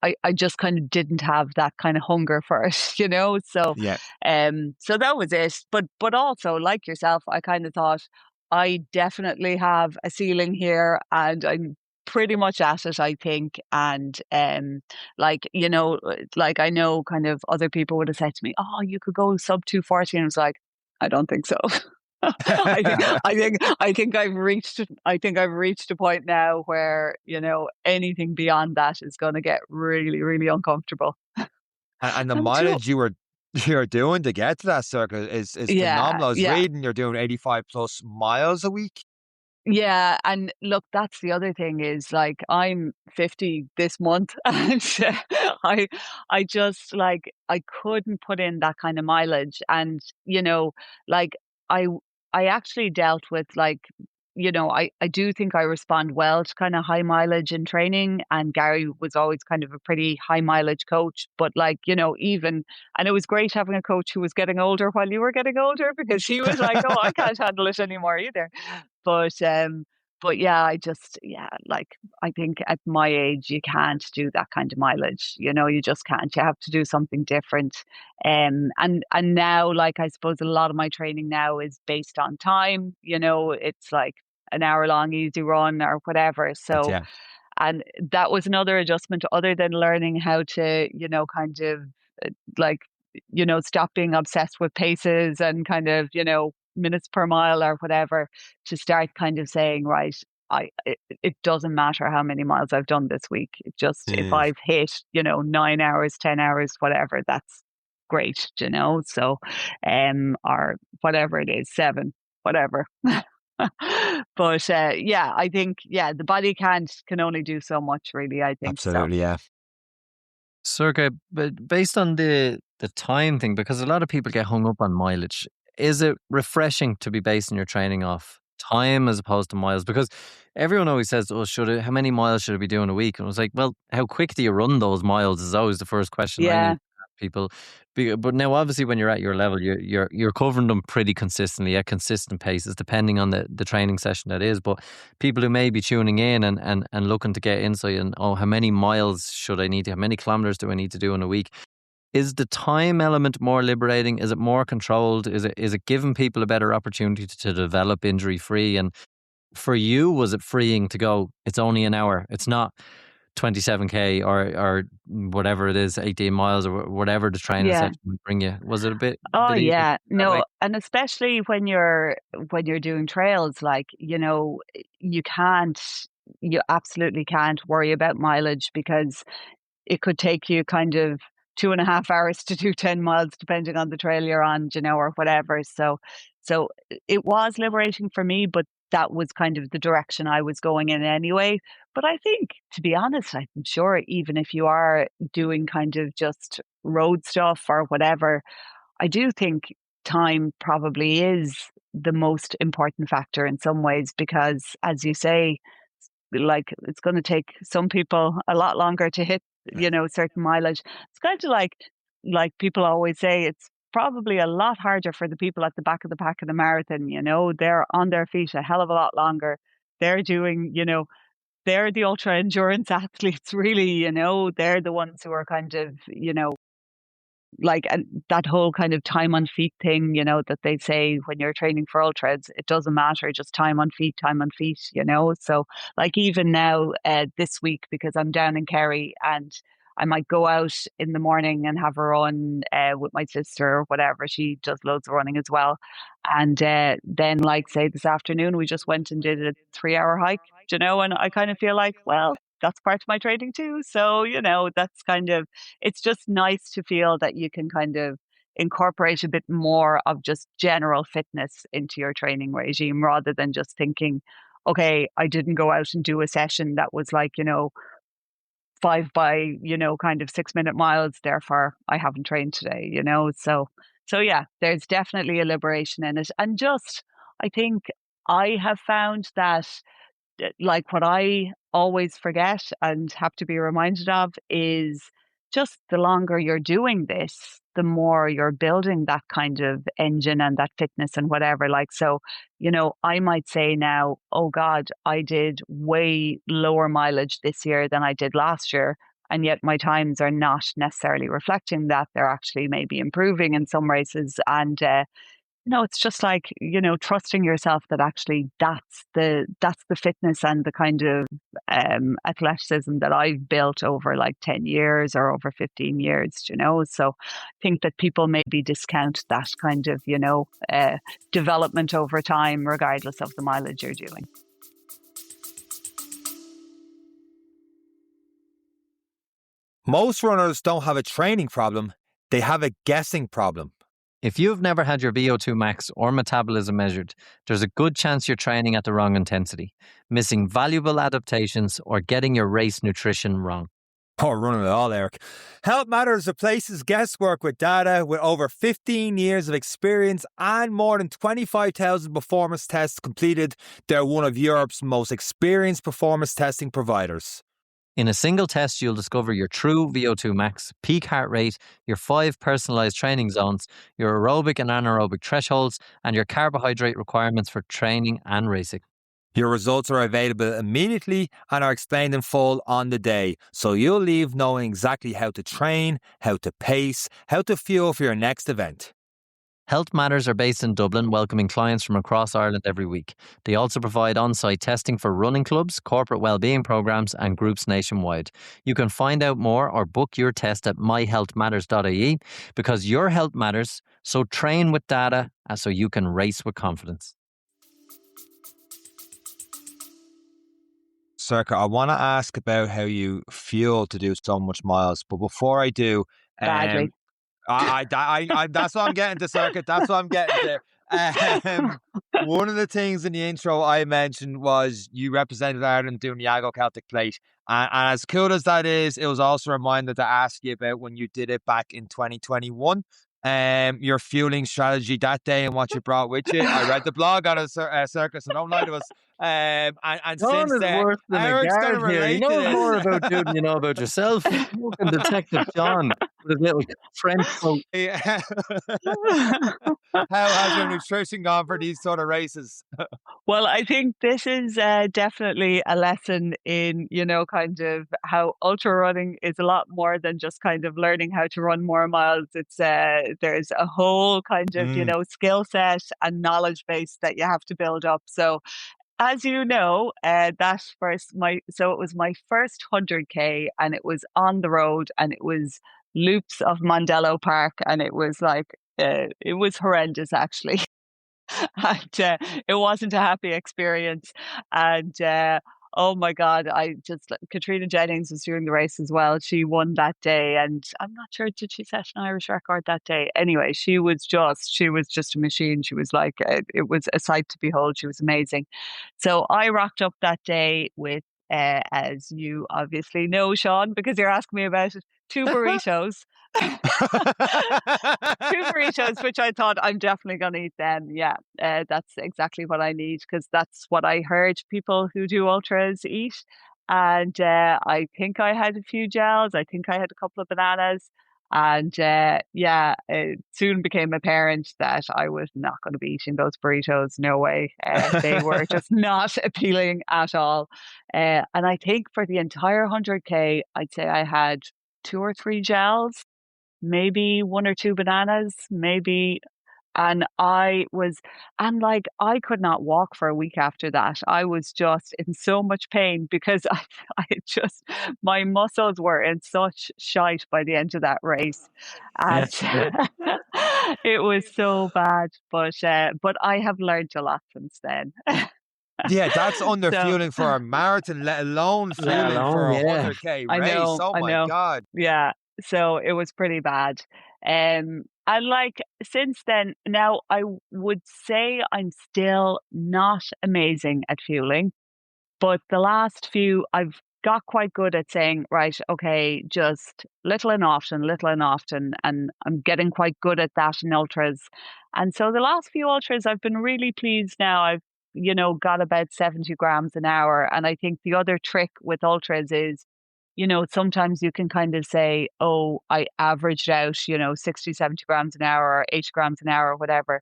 I just kind of didn't have that kind of hunger for it, So, Yeah. so that was it. But also, like yourself, I kind of thought I definitely have a ceiling here, and I'm pretty much at it, I think. And like I know kind of other people would have said to me, "Oh, you could go sub 2:40," and I was like, I don't think so. I think I've reached a point now where, anything beyond that is going to get really, really uncomfortable. And the I'm mileage you're doing to get to that circuit is phenomenal. I was reading you're doing 85 plus miles a week. Yeah, and look, that's the other thing is, like, I'm 50 this month, and I just, like, I couldn't put in that kind of mileage. And, like, I I actually dealt with, like, I do think I respond well to kind of high mileage in training, and Gary was always kind of a pretty high mileage coach. But, like, even, and it was great having a coach who was getting older while you were getting older, because he was like, "Oh, I can't handle it anymore either." But but yeah, like, I think at my age you can't do that kind of mileage. You just can't. You have to do something different. And now, like, I suppose a lot of my training now is based on time. It's like an hour long easy run or whatever. So, Yeah. and that was another adjustment, other than learning how to, kind of, like, stop being obsessed with paces and kind of, minutes per mile or whatever, to start kind of saying, right, it doesn't matter how many miles I've done this week. It just, if I've hit, 9 hours, 10 hours, whatever, that's great, so, or whatever it is, 7, whatever. But yeah, I think, the body can only do so much, really, I think. Absolutely, yeah. Sorcha, but based on the time thing, because a lot of people get hung up on mileage, is it refreshing to be basing your training off time as opposed to miles? Because everyone always says, "Oh, how many miles should I be doing a week?" And I was like, "Well, how quick do you run those miles?" Is always the first question I need Yeah. to ask people. But now, obviously, when you're at your level, you're covering them pretty consistently at consistent paces, depending on the training session that is. But people who may be tuning in and looking to get insight and, oh, how many miles should I need to, how many kilometers do I need to do in a week? Is the time element more liberating? Is it more controlled? Is it giving people a better opportunity to develop injury free? And for you, was it freeing to go, it's only an hour, it's not 27k or whatever it is, 18 miles or whatever the training Yeah. session would bring you? Was it a bit Oh easier yeah, that way? no, and especially when you're doing trails, like, you absolutely can't worry about mileage, because it could take you kind of 2.5 hours to do 10 miles, depending on the trail you're on, or whatever. So it was liberating for me, but that was kind of the direction I was going in anyway. But I think, to be honest, I'm sure even if you are doing kind of just road stuff or whatever, I do think time probably is the most important factor in some ways, because, as you say, like, it's going to take some people a lot longer to hit, certain mileage. It's kind of like people always say, it's probably a lot harder for the people at the back of the pack of the marathon. They're on their feet a hell of a lot longer. They're doing, they're the ultra endurance athletes, really. They're the ones who are kind of, like, and that whole kind of time on feet thing, you know, that they say when you're training for ultras, it doesn't matter, just time on feet, you know. So like even now, this week, because I'm down in Kerry, and I might go out in the morning and have a run with my sister or whatever. She does loads of running as well. And then, like, say this afternoon, we just went and did a 3 hour hike, you know, and I kind of feel like, well, that's part of my training too. So, you know, that's kind of, it's just nice to feel that you can kind of incorporate a bit more of just general fitness into your training regime rather than just thinking, okay, I didn't go out and do a session that was like, you know, 5 by, you know, kind of 6 minute miles. Therefore, I haven't trained today, you know. So yeah, there's definitely a liberation in it. And just, I think I have found that like what I always forget and have to be reminded of is just the longer you're doing this, the more you're building that kind of engine and that fitness and whatever. Like, so, you know, I might say now, oh God, I did way lower mileage this year than I did last year. And yet my times are not necessarily reflecting that. They're actually maybe improving in some races. And you know, it's just like, you know, trusting yourself that actually that's the fitness and the kind of athleticism that I've built over like 10 years or over 15 years, you know. So I think that people maybe discount that kind of, you know, development over time, regardless of the mileage you're doing. Most runners don't have a training problem, they have a guessing problem. If you've never had your VO2 max or metabolism measured, there's a good chance you're training at the wrong intensity, missing valuable adaptations, or getting your race nutrition wrong. Or running it all, Eric. Health Matters replaces guesswork with data. With over 15 years of experience and more than 25,000 performance tests completed, they're one of Europe's most experienced performance testing providers. In a single test, you'll discover your true VO2 max, peak heart rate, your 5 personalized training zones, your aerobic and anaerobic thresholds, and your carbohydrate requirements for training and racing. Your results are available immediately and are explained in full on the day, so you'll leave knowing exactly how to train, how to pace, how to fuel for your next event. Health Matters are based in Dublin, welcoming clients from across Ireland every week. They also provide on-site testing for running clubs, corporate wellbeing programs and groups nationwide. You can find out more or book your test at myhealthmatters.ie, because your health matters, so train with data so you can race with confidence. Sorcha, I want to ask about how you fuel to do so much miles, but before I do, Badly. that's what I'm getting to, Sorcha. That's what I'm getting to. One of the things in the intro I mentioned was you represented Ireland doing the Agile Celtic Plate. And as cool as that is, it was also a reminder to ask you about when you did it back in 2021. Your fueling strategy that day and what you brought with you. I read the blog on a circus, so don't lie to us. And John since is then, worse than Eric's a going to guard here. He relate to knows this. more about you than you know about yourself. Fucking Detective John with his little French coat. Yeah. How has your nutrition gone for these sort of races? Well, I think this is definitely a lesson in, you know, kind of how ultra running is a lot more than just kind of learning how to run more miles. It's there's a whole kind of, you know, skill set and knowledge base that you have to build up. So, as you know, it was my first 100k, and it was on the road, and it was loops of Mondello Park, and it was like it was horrendous actually. And it wasn't a happy experience. And oh my God, Katrina Jennings was doing the race as well. She won that day, and I'm not sure, did she set an Irish record that day? Anyway, she was just a machine. She was like, it was a sight to behold. She was amazing. So I rocked up that day with, as you obviously know, Sean, because you're asking me about it, 2 burritos. 2 burritos, which I thought I'm definitely going to eat them. Yeah, that's exactly what I need, because that's what I heard people who do ultras eat. And I think I had a few gels. I think I had a couple of bananas. And it soon became apparent that I was not going to be eating those burritos. No way. They were just not appealing at all. And I think for the entire 100k, I'd say I had 2 or 3 gels. maybe 1 or 2 bananas, maybe. And I could not walk for a week after that. I was just in so much pain because I just, my muscles were in such shite by the end of that race. And Yes, yeah. it was so bad. But I have learned a lot since then. Yeah, that's under So, fueling for a marathon, let alone Let fueling for alone, a yeah. 100k I race. know, Oh I my know. God. Yeah. So it was pretty bad. And like since then, now I would say I'm still not amazing at fueling, but the last few I've got quite good at saying, right, okay, just little and often, and I'm getting quite good at that in ultras. And so the last few ultras I've been really pleased now. I've, got about 70 grams an hour. And I think the other trick with ultras is, sometimes you can kind of say, oh, I averaged out, 60, 70 grams an hour or 80 grams an hour or whatever.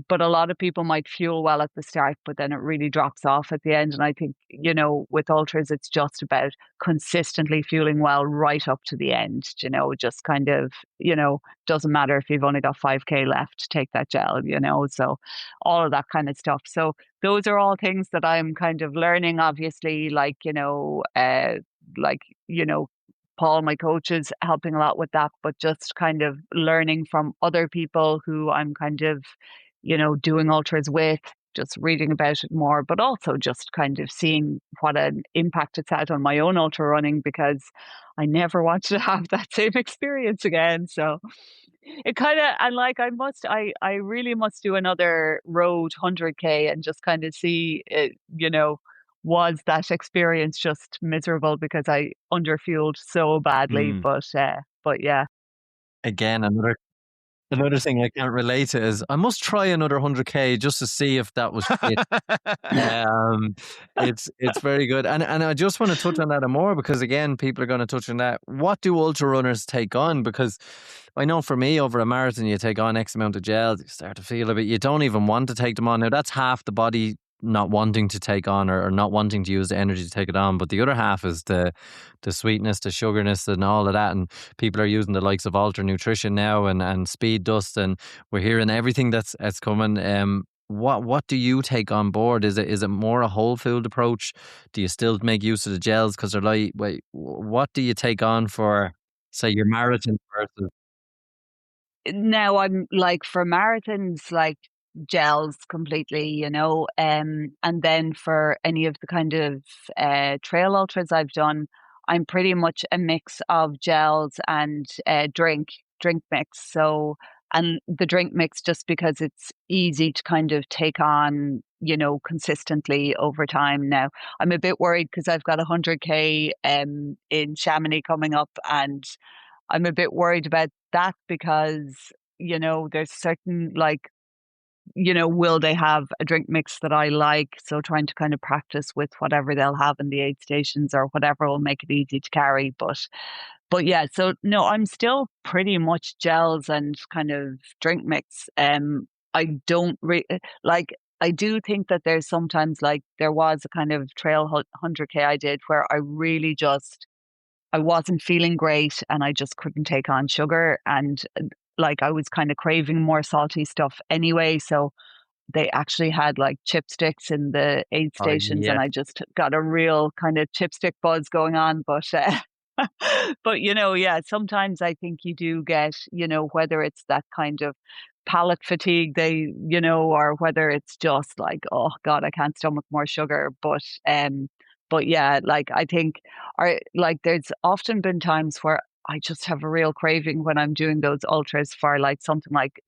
But a lot of people might fuel well at the start, but then it really drops off at the end. And I think, with ultras, it's just about consistently fueling well right up to the end, just kind of, doesn't matter if you've only got 5K left, take that gel, so all of that kind of stuff. So those are all things that I'm kind of learning, obviously, like, Paul, my coach, is helping a lot with that, but just kind of learning from other people who I'm kind of, doing ultras with, just reading about it more, but also just kind of seeing what an impact it's had on my own ultra running, because I never want to have that same experience again. So it kind of, and like I really must do another road 100k and just kind of see it, was that experience just miserable because I underfueled so badly. Mm. But yeah. Again, another thing I can't relate to is I must try another 100k just to see if that was shit. It's very good, and I just want to touch on that more because again, people are going to touch on that. What do ultra runners take on? Because I know for me, over a marathon, you take on X amount of gels, you start to feel a bit. You don't even want to take them on. Now that's half the body not wanting to take on or not wanting to use the energy to take it on, but the other half is the sweetness, the sugarness, and all of that. And people are using the likes of Ultra Nutrition now and Speed Dust, and we're hearing everything that's coming. What do you take on board? Is it more a whole food approach? Do you still make use of the gels because they're light? Wait, what do you take on for, say, your marathon versus? Now I'm like for marathons, like gels completely, and then for any of the kind of trail ultras I've done, I'm pretty much a mix of gels and drink mix. So, and the drink mix just because it's easy to kind of take on, consistently over time. Now I'm a bit worried because I've got 100k in Chamonix coming up, and I'm a bit worried about that because, there's certain like, will they have a drink mix that I like? So trying to kind of practice with whatever they'll have in the aid stations or whatever will make it easy to carry. But yeah, so no, I'm still pretty much gels and kind of drink mix. I don't like, I do think that there's sometimes like there was a kind of trail 100k I did where I really just, I wasn't feeling great and I just couldn't take on sugar, and like I was kind of craving more salty stuff anyway. So they actually had like chipsticks in the aid Oh stations yeah, and I just got a real kind of chipstick buzz going on. But yeah, sometimes I think you do get, whether it's that kind of palate fatigue or whether it's just like, oh God, I can't stomach more sugar. But yeah, like I think there's often been times where I just have a real craving when I'm doing those ultras for like something like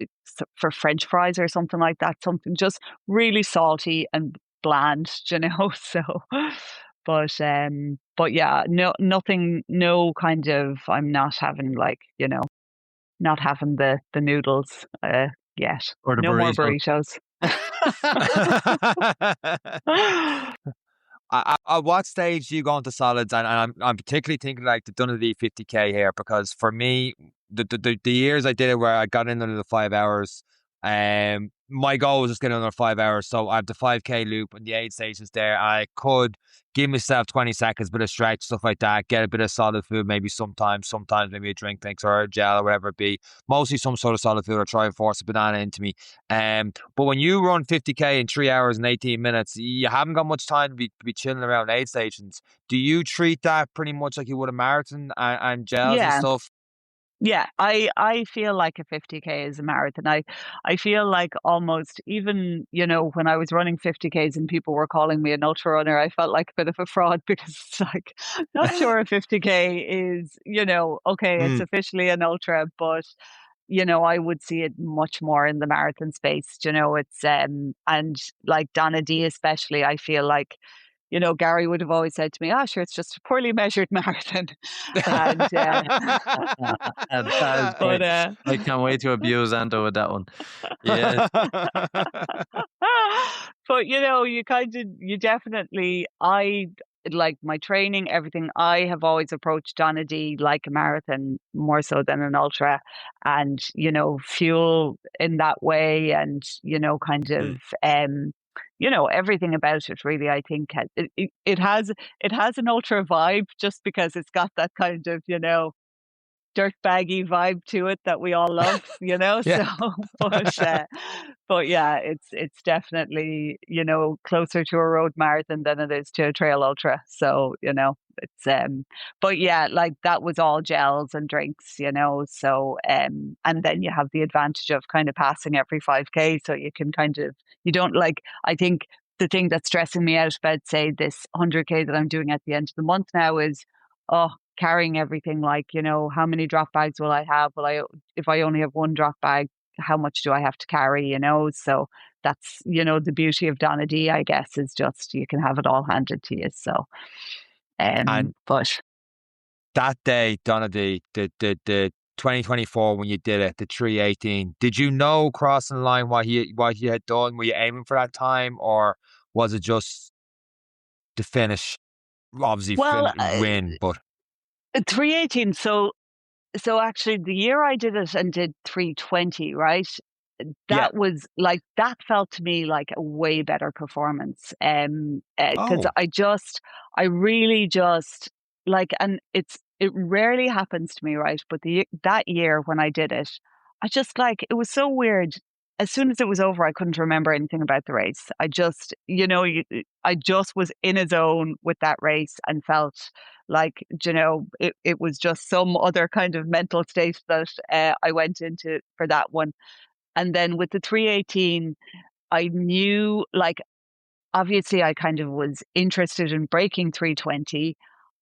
for French fries or something like that, something just really salty and bland, So, but yeah, nothing, no kind of, I'm not having like, not having the noodles yet. or the No more burritos. burritos. At what stage do you go into solids? And I'm particularly thinking like the Donadea 50k here, because for me, the years I did it where I got in under the 5 hours, My goal was just get under 5 hours. So I have the 5k loop and the aid stations there. I could give myself 20 seconds, bit of stretch, stuff like that, get a bit of solid food, maybe sometimes maybe a drink mix or a gel or whatever it be. Mostly some sort of solid food, or try and force a banana into me. But when you run 50k in 3 hours and 18 minutes, you haven't got much time to be chilling around aid stations. Do you treat that pretty much like you would a marathon and gels and Yeah. stuff? Yeah, I feel like a 50k is a marathon. I feel like almost, even, when I was running 50ks and people were calling me an ultra runner, I felt like a bit of a fraud, because it's like, not sure a 50k is, okay, it's officially an ultra, but I would see it much more in the marathon space. It's and like Donadea especially, I feel like, Gary would have always said to me, sure, it's just a poorly measured marathon. And That is but great. I can't wait to abuse Anto with that one. Yeah. but you definitely, I like my training, everything. I have always approached Donadea like a marathon more so than an ultra, and fuel in that way, and kind of everything about it really. I think it has an ultra vibe, just because it's got that kind of dirt baggy vibe to it that we all love, Yeah. So, but yeah, it's definitely, closer to a road marathon than it is to a trail ultra. So, it's but yeah, like that was all gels and drinks, so and then you have the advantage of kind of passing every 5k, so you can kind of, you don't, like, I think the thing that's stressing me out about, say, this 100k that I'm doing at the end of the month now is, carrying everything, like, how many drop bags will I have? If I only have one drop bag, how much do I have to carry? So that's, the beauty of Donadea, I guess, is just you can have it all handed to you. So, And but that day, Donadea, the 2024, when you did it, the 318, did you know crossing the line what he had done? Were you aiming for that time, or was it just to finish? Obviously, well, win, but 318. So actually, the year I did it and did 320, right? yeah. That was like, that felt to me like a way better performance. Because Oh, I really just like, and it rarely happens to me, right? But that year when I did it, I just, like, it was so weird. As soon as it was over, I couldn't remember anything about the race. I just, I just was in a zone with that race and felt like, it was just some other kind of mental state that I went into for that one. And then with the 318, I knew, like, obviously I kind of was interested in breaking 320.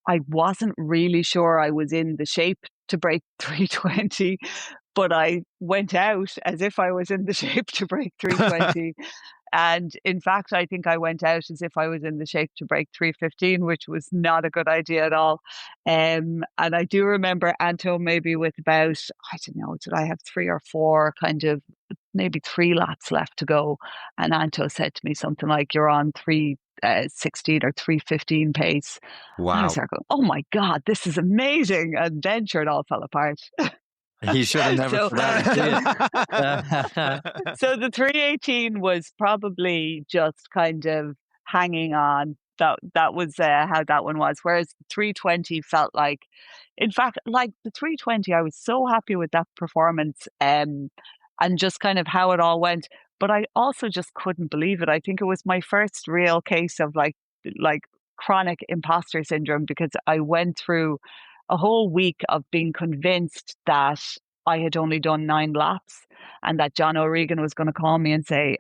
I wasn't really sure I was in the shape to break 320, but I went out as if I was in the shape to break 320. And in fact, I think I went out as if I was in the shape to break 315, which was not a good idea at all. And I do remember Anto maybe with about, I don't know, did I have 3 or 4, kind of maybe 3 laps left to go? And Anto said to me something like, "You're on 3:16 or 3:15 pace." And I was wow. like, "Oh my God, this is amazing." And then sure, it all fell apart. He should have never So, forgot it. so the 318 was probably just kind of hanging on. That was how that one was. Whereas the 320 felt like, in fact, like the 320, I was so happy with that performance, and just kind of how it all went. But I also just couldn't believe it. I think it was my first real case of like chronic imposter syndrome, because I went through a whole week of being convinced that I had only done 9 laps, and that John O'Regan was going to call me and say,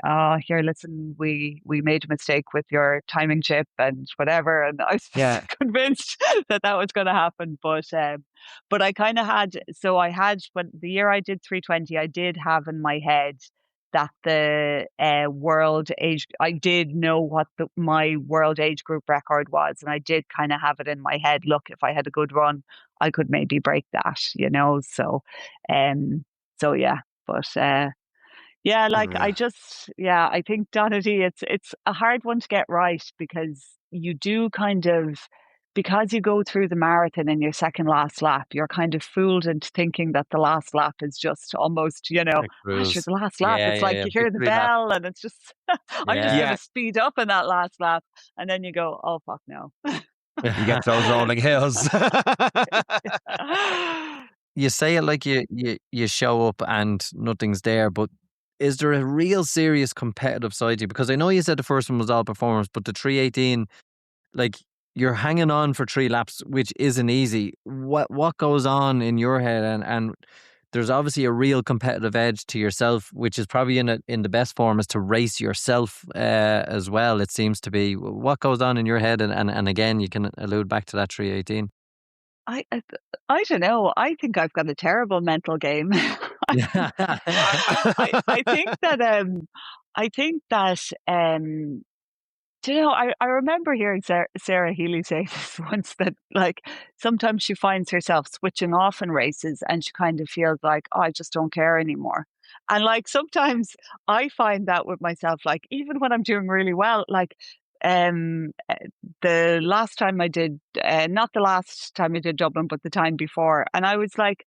here, listen, we made a mistake with your timing chip and whatever." And I was Yeah. convinced that was going to happen. But I kind of had, so I had, when the year I did 320, I did have in my head that the world age, I did know what my world age group record was. And I did kind of have it in my head, look, if I had a good run, I could maybe break that, so yeah, but yeah, like I think Donadea, it's a hard one to get right, because you do kind of, because you go through the marathon in your second last lap, you're kind of fooled into thinking that the last lap is just almost, A sure, cruise. the last lap. Yeah, It's yeah, like yeah. you hear the Victory lap. bell and it's just, I'm just Yeah. going to speed up in that last lap. And then you go, oh, fuck no. You get those rolling hills. You say it like you show up and nothing's there, but is there a real serious competitive side to you? Because I know you said the first one was all performance, but the 318, like you're hanging on for 3 laps, which isn't easy. What goes on in your head? And there's obviously a real competitive edge to yourself, which is probably in the best form is to race yourself as well. It seems to be. What goes on in your head? And again, you can allude back to that 318. I don't know. I think I've got a terrible mental game. I think that I remember hearing Sarah Healy say this once, that like sometimes she finds herself switching off in races and she kind of feels like, oh, I just don't care anymore. And like sometimes I find that with myself, like even when I'm doing really well, like the last time I did, not the last time I did Dublin, but the time before, and I was like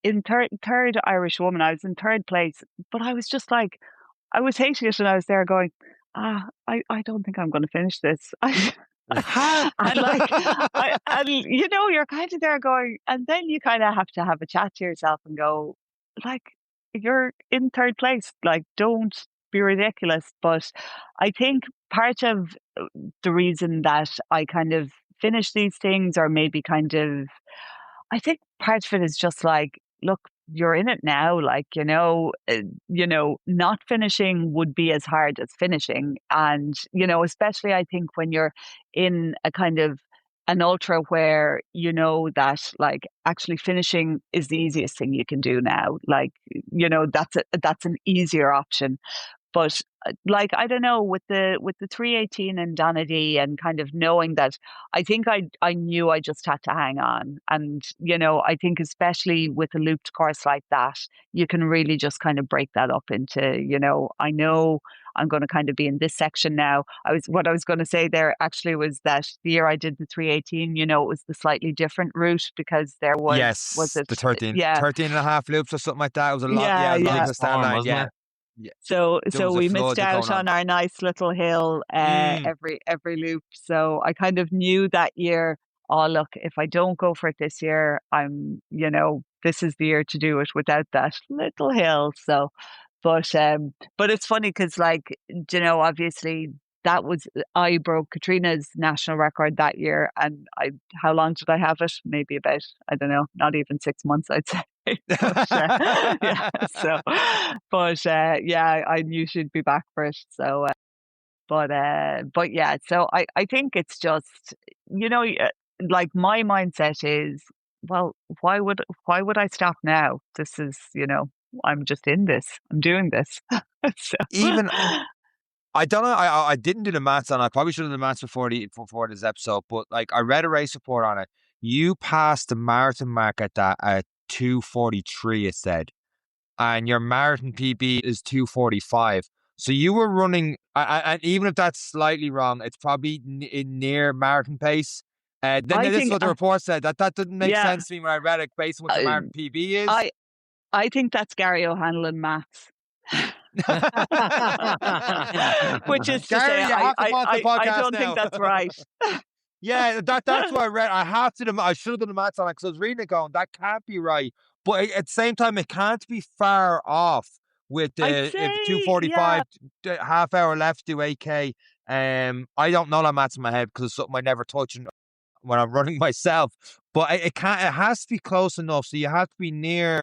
in third Irish woman, I was in third place, but I was just like, I was hating it, and I was there going, I don't think I'm going to finish this. And like, you're kind of there going, and then you kind of have to have a chat to yourself and go, like, you're in third place, like, don't be ridiculous. But I think part of the reason that I kind of finish these things, or maybe kind of, I think part of it is just like, look, you're in it now. Like, not finishing would be as hard as finishing. And, especially I think when you're in a kind of an ultra where you know that like actually finishing is the easiest thing you can do now. Like, that's an easier option. But like, I don't know, with the 318 and Donadea, and kind of knowing that, I think I knew I just had to hang on. And, I think especially with a looped course like that, you can really just kind of break that up into, I know I'm going to kind of be in this section now. What I was going to say there actually was that the year I did the 318, it was the slightly different route, because there was Yes, it, the 13, yeah, 13 and a half loops or something like that. It was a lot. Yeah, yeah, a lot yeah. of the stand Farm, line. wasn't Yeah. it? Yeah. So There was a we flood missed out going on our nice little hill Mm. every loop. So I kind of knew that year, oh look, if I don't go for it this year, this is the year to do it without that little hill. So but it's funny because, like, obviously I broke Katrina's national record that year, and how long did I have it? Maybe about, I don't know, not even 6 months, I'd say. Yeah, so, yeah, I knew she'd be back for it. So, but yeah, so I think it's just, like, my mindset is, well, why would I stop now? This is, I'm just in this. I'm doing this. So. Even I don't know. I didn't do the maths on it. I probably should have done the maths before this episode. But like, I read a race report on it. You passed the marathon mark at 2:43. It said, and your marathon PB is 2:45. So you were running, and even if that's slightly wrong, it's probably in near marathon pace. Then I this is think, what the report said. That didn't make yeah, sense to me when I read it based on what your uh, marathon PB is. I think that's Gary O'Hanlon maths. Which is to Gary, say, you have to come on the I podcast don't now. think that's right. Yeah, that's what I read. I should have done the maths on it, because I was reading it going, that can't be right. But at the same time, it can't be far off with I'd if say, 2:45, half hour left to 8k. I don't know that maths in my head because it's something I never touch when I'm running myself. But it can't. It has to be close enough. So you have to be near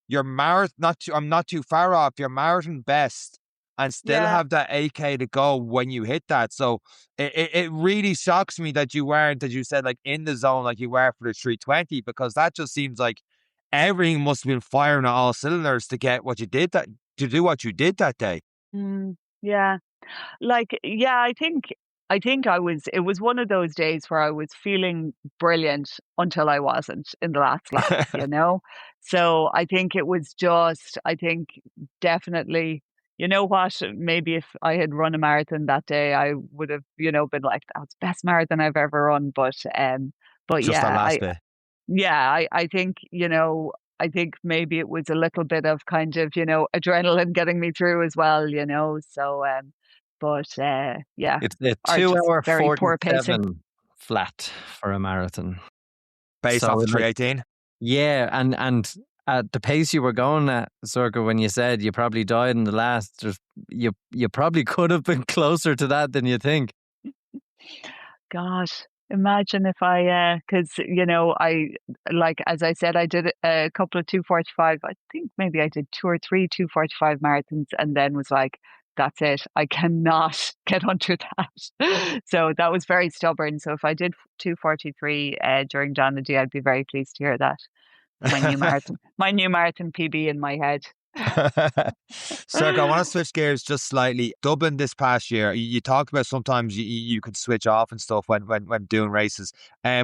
your marathon. I'm not too far off your marathon best, and still yeah. have that 8k to go when you hit that. So it really shocks me that you said like in the zone like you were for the 320, because that just seems like everything must have been firing at all cylinders to get what you did to do what you did that day. Yeah. Like, yeah, I think it was one of those days where I was feeling brilliant until I wasn't in the last lap, So I think it was just, I think definitely, you know what, maybe if I had run a marathon that day, I would have, been like, that's the best marathon I've ever run. But Just that yeah, last bit. I think, I think maybe it was a little bit of kind of, adrenaline getting me through as well, so, yeah, It's a are just 2 hour very poor pacing. 47 flat for a marathon. Based off So of like, 318. yeah, and at the pace you were going at, Sorcha, when you said you probably died in the last, you probably could have been closer to that than you think. Gosh, imagine if because like as I said, I did a couple of 2:45. I think maybe I did 2 or 3 2:45 marathons, and then was like, that's it. I cannot get under that. So that was very stubborn. So if I did 2:43 during Donadea, I'd be very pleased to hear that. My new marathon PB in my head. Sorcha, I want to switch gears just slightly. Dublin this past year, you talked about sometimes you could switch off and stuff when doing races.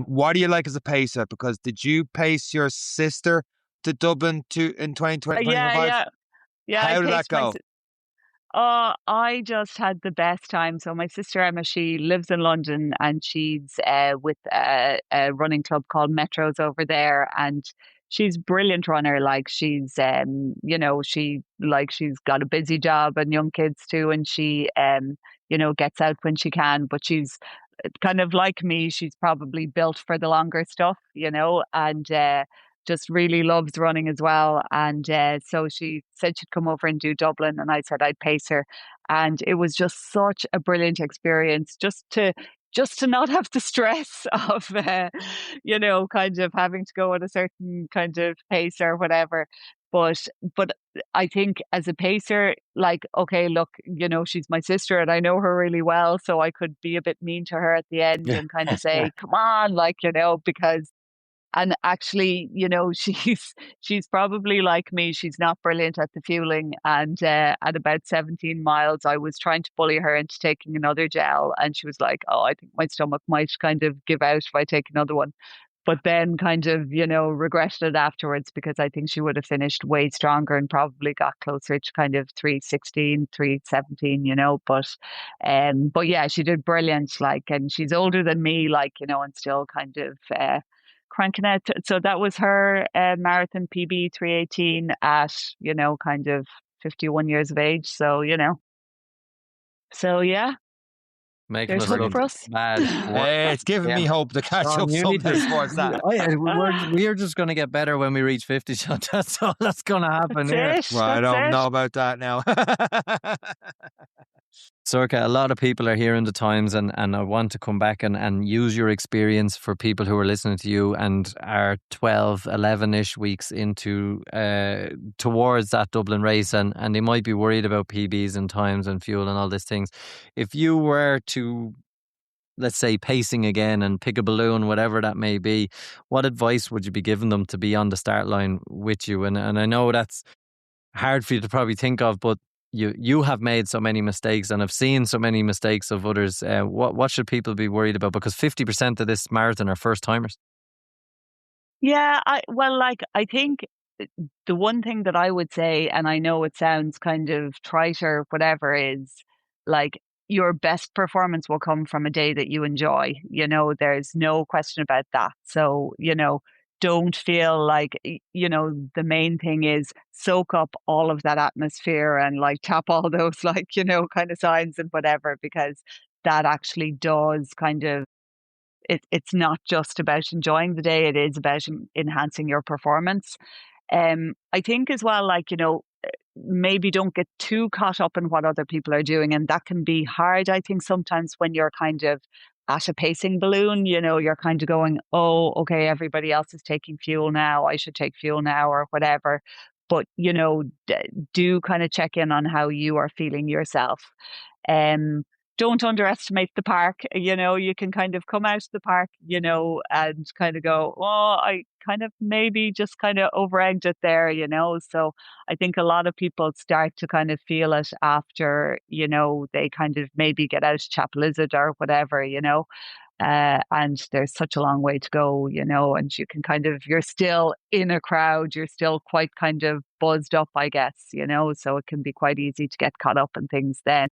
What do you like as a pacer? Because did you pace your sister to Dublin in 2020, Yeah, 2025? yeah. I How did that paced my go? I just had the best time. So my sister Emma, she lives in London and she's with a running club called Metros over there, and she's a brilliant runner. Like she's got a busy job and young kids too, and she gets out when she can. But she's kind of like me. She's probably built for the longer stuff, and just really loves running as well. And so she said she'd come over and do Dublin, and I said I'd pace her. And it was just such a brilliant experience, just to not have the stress of kind of having to go at a certain kind of pace or whatever. But I think as a pacer, like, okay, look, she's my sister and I know her really well, so I could be a bit mean to her at the end and kind of say, come on, like, because and actually, she's probably like me. She's not brilliant at the fueling. And at about 17 miles, I was trying to bully her into taking another gel. And she was like, oh, I think my stomach might kind of give out if I take another one. But then kind of, regretted it afterwards, because I think she would have finished way stronger and probably got closer to kind of 3:16, 3:17, but yeah, she did brilliant. Like, and she's older than me, like, and still kind of, cranking out. So that was her marathon PB 3:18 at, kind of 51 years of age. So, so yeah, Making there's us hope look for us. bad. It's giving me hope to catch Sean, up you need something to. towards that. Oh yeah, we're just going to get better when we reach 50. So that's all that's going to happen here. That's it. Well, I That's don't it. know about that now. Sorcha, a lot of people are hearing the times, and I want to come back and use your experience for people who are listening to you and are 12, 11-ish weeks into towards that Dublin race, and they might be worried about PBs and times and fuel and all these things. If you were to, let's say, pacing again and pick a balloon, whatever that may be, what advice would you be giving them to be on the start line with you? And I know that's hard for you to probably think of, but you have made so many mistakes and have seen so many mistakes of others. What should people be worried about? Because 50% of this marathon are first timers. Yeah, I think the one thing that I would say, and I know it sounds kind of trite or whatever, is like your best performance will come from a day that you enjoy. There's no question about that. So, don't feel like, the main thing is soak up all of that atmosphere and like tap all those like, kind of signs and whatever, because that actually does kind of it's not just about enjoying the day, it is about enhancing your performance. I think as well, like, maybe don't get too caught up in what other people are doing. And that can be hard, I think, sometimes when you're kind of at a pacing balloon, you're kind of going, oh, okay, everybody else is taking fuel now, I should take fuel now or whatever. But, do kind of check in on how you are feeling yourself. Don't underestimate the park. You can kind of come out of the park, and kind of go, oh, I kind of maybe just kind of over-egged it there, So I think a lot of people start to kind of feel it after, they kind of maybe get out of Chapel Izzard or whatever, And there's such a long way to go, you know, and you can kind of, you're still in a crowd, you're still quite kind of buzzed up, I guess, you know, so it can be quite easy to get caught up in things then.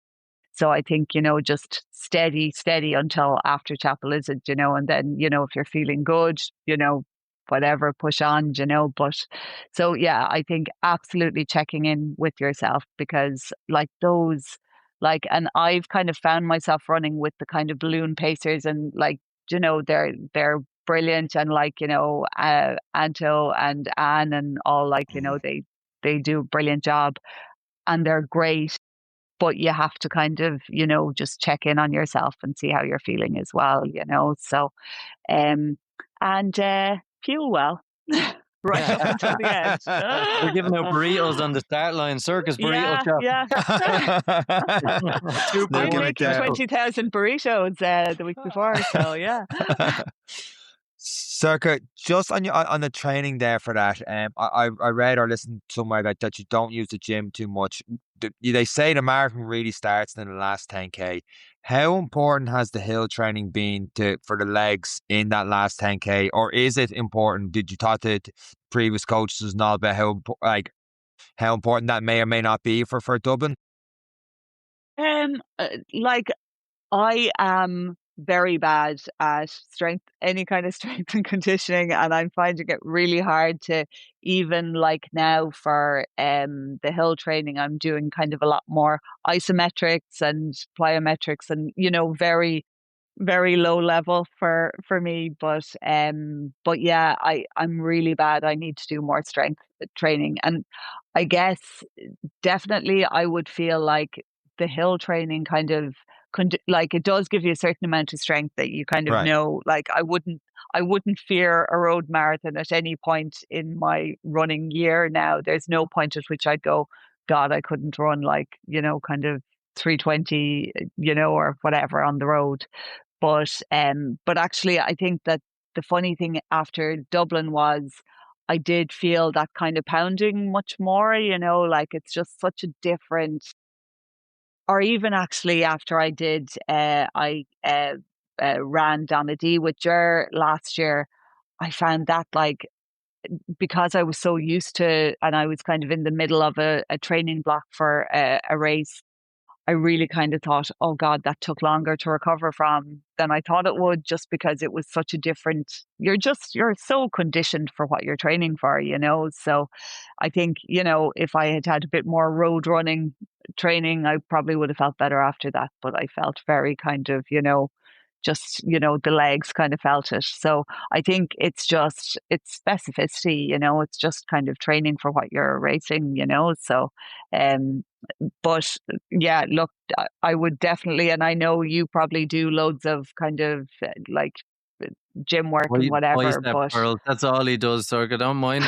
So I think, you know, just steady until after chapel, is it, you know, and then, you know, if you're feeling good, you know, whatever, push on, you know. But so, yeah, I think absolutely checking in with yourself, because like those, like, and I've kind of found myself running with the kind of balloon pacers, and like, you know, they're brilliant, and like, you know, Anto and Anne and all, like, you know, they do a brilliant job and they're great, but you have to kind of, you know, just check in on yourself and see how you're feeling as well, you know. So, um, and fuel well right up until the end. They're giving out burritos on the start line, circus burrito Yeah, shop. yeah. I'm making 20,000 burritos the week before, so yeah. Sorcha, just on on the training there for that, I read or listened somewhere that you don't use the gym too much. They say the marathon really starts in the last 10k. How important has the hill training been for the legs in that last 10k, or is it important? Did you talk to previous coaches and all about how important that may or may not be for Dublin? Like, I am very bad at any kind of strength and conditioning, and I'm finding it really hard to, even like now for the hill training, I'm doing kind of a lot more isometrics and plyometrics, and you know, very very low level for me. But yeah, I'm really bad. I need to do more strength training, and I guess definitely I would feel like the hill training kind of like it does give you a certain amount of strength that you kind of Right. know. Like I wouldn't fear a road marathon at any point in my running year now. There's no point at which I'd go, God, I couldn't run, like, you know, kind of 320, you know, or whatever on the road. But actually I think that the funny thing after Dublin was I did feel that kind of pounding much more, you know, like it's just such a different, or even actually after I did, I ran Donadea with Jer last year, I found that like, because I was so used to, and I was kind of in the middle of a training block for a race, I really kind of thought, oh God, that took longer to recover from than I thought it would, just because it was such a different, you're so conditioned for what you're training for, you know? So I think, you know, if I had had a bit more road running training, I probably would have felt better after that. But I felt very kind of, you know, just, you know, the legs kind of felt it. So I think it's specificity, you know, it's just kind of training for what you're racing, you know. So um but yeah, look, I would definitely, and I know you probably do loads of kind of like gym work and whatever, Bicep but curls. That's all he does, Sorcha. Don't mind.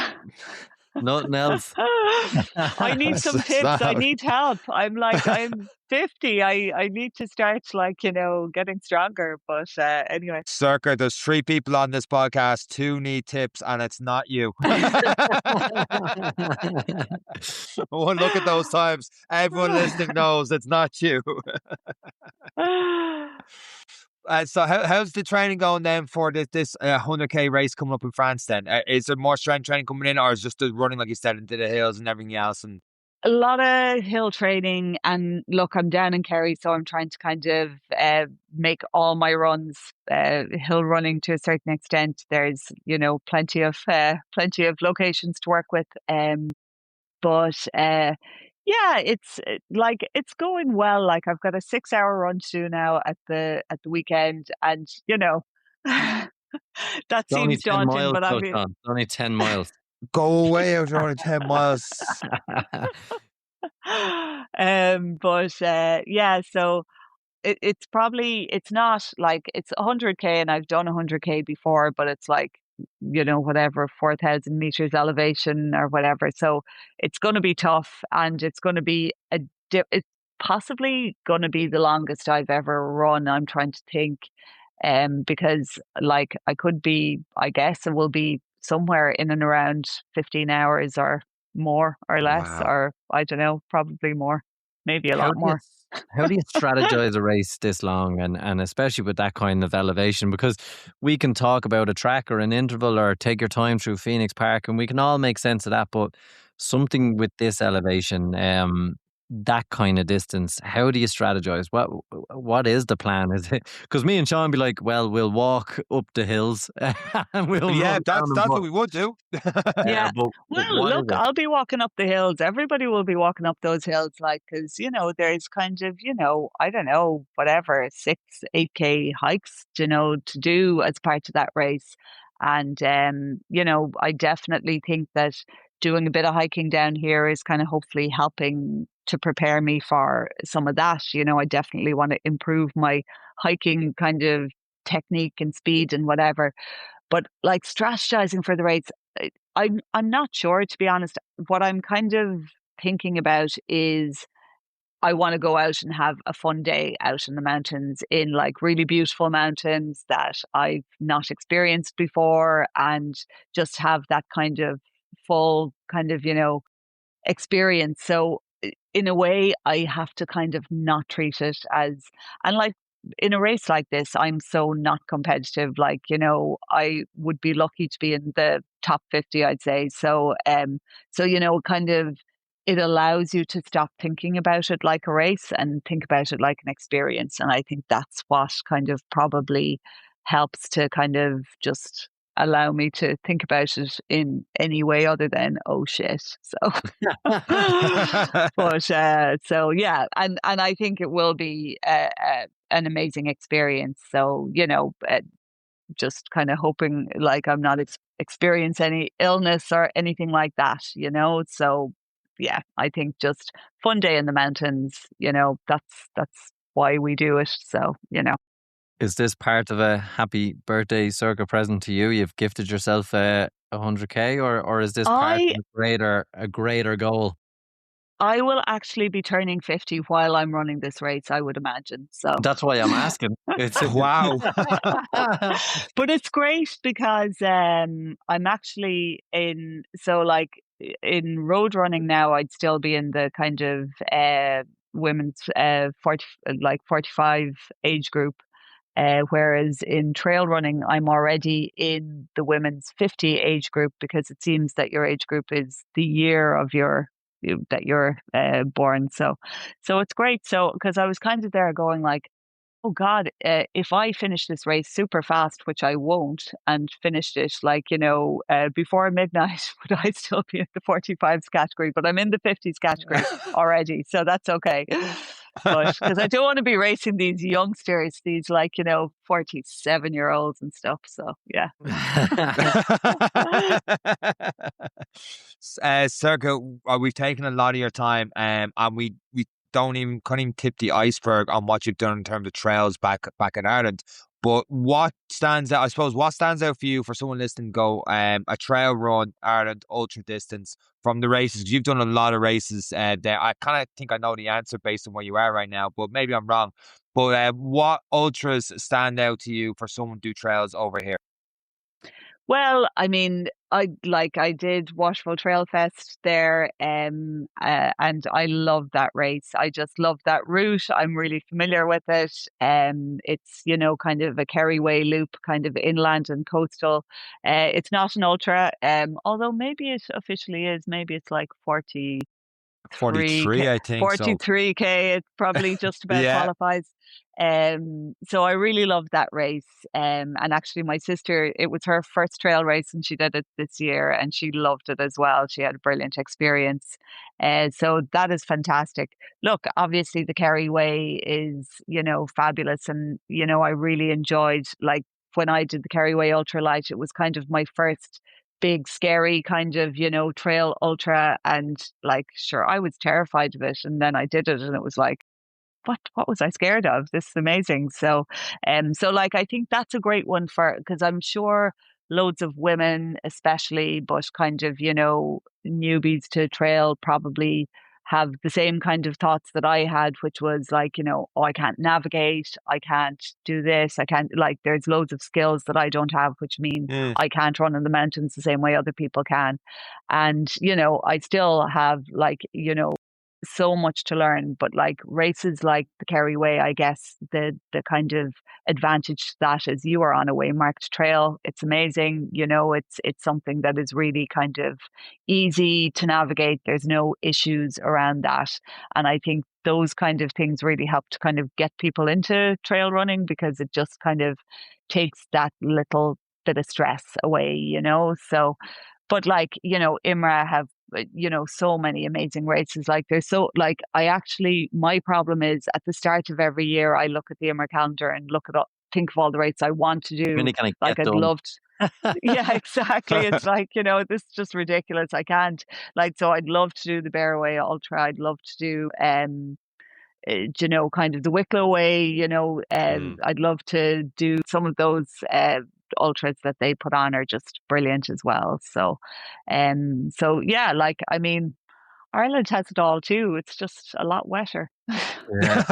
Nothing else. I need some tips. I need help. I'm like, I'm 50. I need to start, like, you know, getting stronger. But anyway. Sorcha, there's 3 people on this podcast, 2 need tips, and it's not you. One look at those times. Everyone listening knows it's not you. So how's the training going then for this 100k race coming up in France then? Is there more strength training coming in, or is just the running, like you said, into the hills and everything else? And A lot of hill training, and look, I'm down in Kerry, so I'm trying to kind of make all my runs hill running to a certain extent. There's, you know, plenty of locations to work with. But yeah, it's like it's going well. Like I've got a 6-hour run to do now at the weekend, and you know, that It's only seems 10 daunting, miles, but I though, mean, Sean. It's only 10 miles. go away out only 10 miles. but yeah, so it's probably, it's not like it's 100k, and I've done 100k before, but it's like, you know, whatever, 4,000 meters elevation or whatever. So it's going to be tough, and it's going to be it's possibly going to be the longest I've ever run. I'm trying to think, because like I guess it will be somewhere in and around 15 hours or more or less, Wow. or I don't know, probably more. maybe a How lot do you more. how do you strategize a race this long, and especially with that kind of elevation? Because we can talk about a track or an interval or take your time through Phoenix Park, and we can all make sense of that. But something with this elevation, that kind of distance, how do you strategize? What is the plan? Is it because me and Sean be like, well, we'll walk up the hills and we'll Yeah, run down them, that's what we would do. Yeah. but Well, what is look, it? I'll be walking up the hills. Everybody will be walking up those hills, like, because, there's kind of, I don't know, whatever, 8K hikes, to do as part of that race. And, I definitely think that doing a bit of hiking down here is kind of hopefully helping to prepare me for some of that. I definitely want to improve my hiking kind of technique and speed and whatever. But like strategizing for the race, I'm not sure, to be honest. What I'm kind of thinking about is I want to go out and have a fun day out in the mountains, in like really beautiful mountains that I've not experienced before, and just have that kind of full kind of, experience. So in a way, I have to kind of not treat it as, and like in a race like this, I'm so not competitive. Like, I would be lucky to be in the top 50, I'd say. So, kind of it allows you to stop thinking about it like a race and think about it like an experience. And I think that's what kind of probably helps to kind of just allow me to think about it in any way other than, oh shit. So but so yeah, and I think it will be an amazing experience. So just kind of hoping like I'm not experience any illness or anything like that. So yeah, I think just fun day in the mountains. That's why we do it. So Is this part of a happy birthday circa present to you? You've gifted yourself 100k, or is this part I of a greater goal? I will actually be turning 50 while I'm running this race, I would imagine. So That's why I'm asking. It's Wow. but it's great because I'm actually in road running now. I'd still be in the kind of women's 45 age group, whereas in trail running I'm already in the women's 50 age group, because it seems that your age group is the year of that you're born. So it's great. So because I was kind of there going like, oh God, if I finish this race super fast, which I won't, and finished it like, before midnight, would I still be in the 45s category? But I'm in the 50s category already. So that's okay. But because I don't want to be racing these youngsters, these like, 47-year-olds and stuff. So yeah. Circa, we've taken a lot of your time, and we can't even tip the iceberg on what you've done in terms of trails back in Ireland. But what stands out, I suppose, what stands out for you, for someone listening, go a trail run Ireland ultra distance from the races? 'Cause you've done a lot of races there. I kind of think I know the answer based on where you are right now, but maybe I'm wrong. But what ultras stand out to you for someone to do trails over here? Well, I mean, I did Waterville Trail Fest there, and I love that race. I just love that route. I'm really familiar with it. It's kind of a Kerry Way loop, kind of inland and coastal. It's not an ultra, although maybe it officially is. Maybe it's like 43, I think so. 43k. It probably just about Yeah. qualifies. So I really loved that race. And actually my sister, it was her first trail race and she did it this year and she loved it as well. She had a brilliant experience. So that is fantastic. Look, obviously the Kerry Way is, fabulous. And, I really enjoyed, like, when I did the Kerry Way Ultra Lite, it was kind of my first big scary kind of trail ultra, and like sure I was terrified of it, and then I did it and it was like, what was I scared of? This is amazing. So like I think that's a great one, for because I'm sure loads of women especially, but kind of newbies to trail probably have the same kind of thoughts that I had, which was like, oh, I can't navigate, I can't do this, I can't, like, there's loads of skills that I don't have, which mean I can't run in the mountains the same way other people can. And I still have, like, so much to learn, but like races like the Kerry Way, I guess the kind of advantage to that is you are on a waymarked trail. It's amazing, it's something that is really kind of easy to navigate. There's no issues around that, and I think those kind of things really help to kind of get people into trail running, because it just kind of takes that little bit of stress away. So, but like, IMRA have, so many amazing races. Like my problem is at the start of every year, I look at the IMRA calendar and think of all the races I want to do. Really kind of Like get I'd done. loved. Yeah, exactly. It's like, this is just ridiculous. I can't, like, so I'd love to do the Kerry Way Ultra. I'd love to do, kind of the Wicklow Way, I'd love to do some of those ultras that they put on are just brilliant as well. So yeah, like, I mean, Ireland has it all too. It's just a lot wetter. Yeah.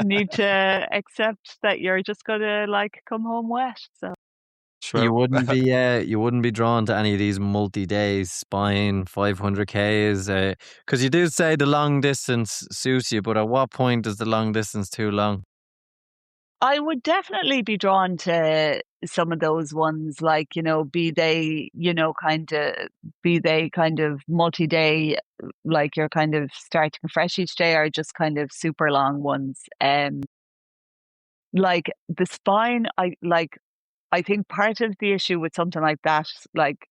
Need to accept that you're just gonna like come home wet. So You wouldn't be drawn to any of these multi-days spine 500Ks, because you do say the long distance suits you, but at what point is the long distance too long? I would definitely be drawn to some of those ones, like, be they kind of multi-day, like you're kind of starting fresh each day, or just kind of super long ones. Like the spine, I think part of the issue with something like that, like,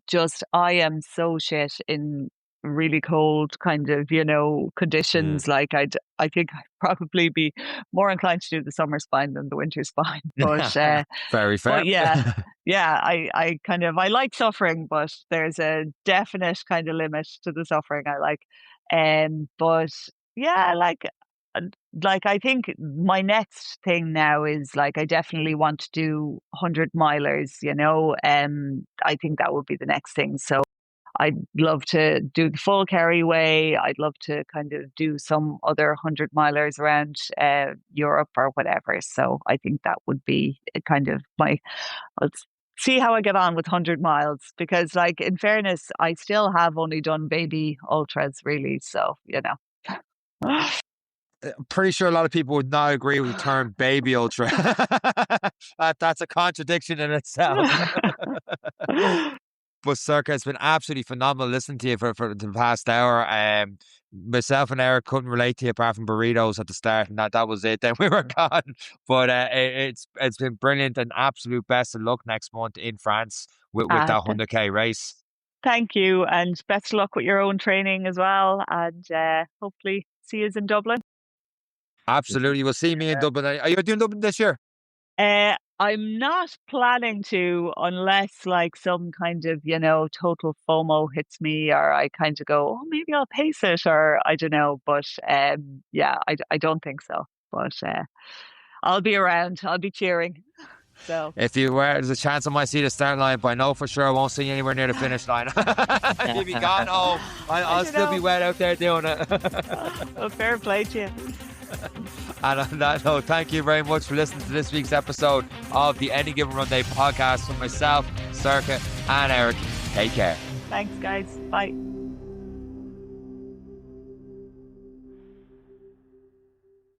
just I am so shit in really cold kind of, conditions. Like I think I'd probably be more inclined to do the summer spine than the winter spine. But Very fair. but yeah, I kind of, I like suffering, but there's a definite kind of limit to the suffering I like. But yeah, like I think my next thing now is like I definitely want to do 100-milers, I think that would be the next thing. So I'd love to do the full Kerry Way. I'd love to kind of do some other 100-milers around Europe or whatever. So I think that would be kind of let's see how I get on with 100 miles, because like, in fairness, I still have only done baby ultras really. So, I'm pretty sure a lot of people would not agree with the term baby ultra. That's a contradiction in itself. But Sorcha, it's been absolutely phenomenal listening to you for the past hour. Myself and Eric couldn't relate to you apart from burritos at the start, and that was it. Then we were gone. But it's been brilliant, and absolute best of luck next month in France with that 100k race. Thank you, and best of luck with your own training as well. And hopefully see you in Dublin. Absolutely, we'll see me in Dublin. Are you doing Dublin this year? I'm not planning to, unless like some kind of, total FOMO hits me, or I kind of go, oh, maybe I'll pace it, or I don't know. But yeah, I don't think so. But I'll be around. I'll be cheering. So if you were, there's a chance I might see the start line, but I know for sure I won't see you anywhere near the finish line. You'll be gone home. I'll still be wet out there doing it. Well, fair play to you. And on that note, thank you very much for listening to this week's episode of the Any Given Runday podcast from myself, Sorcha, and Eric. Take care. Thanks, guys. Bye.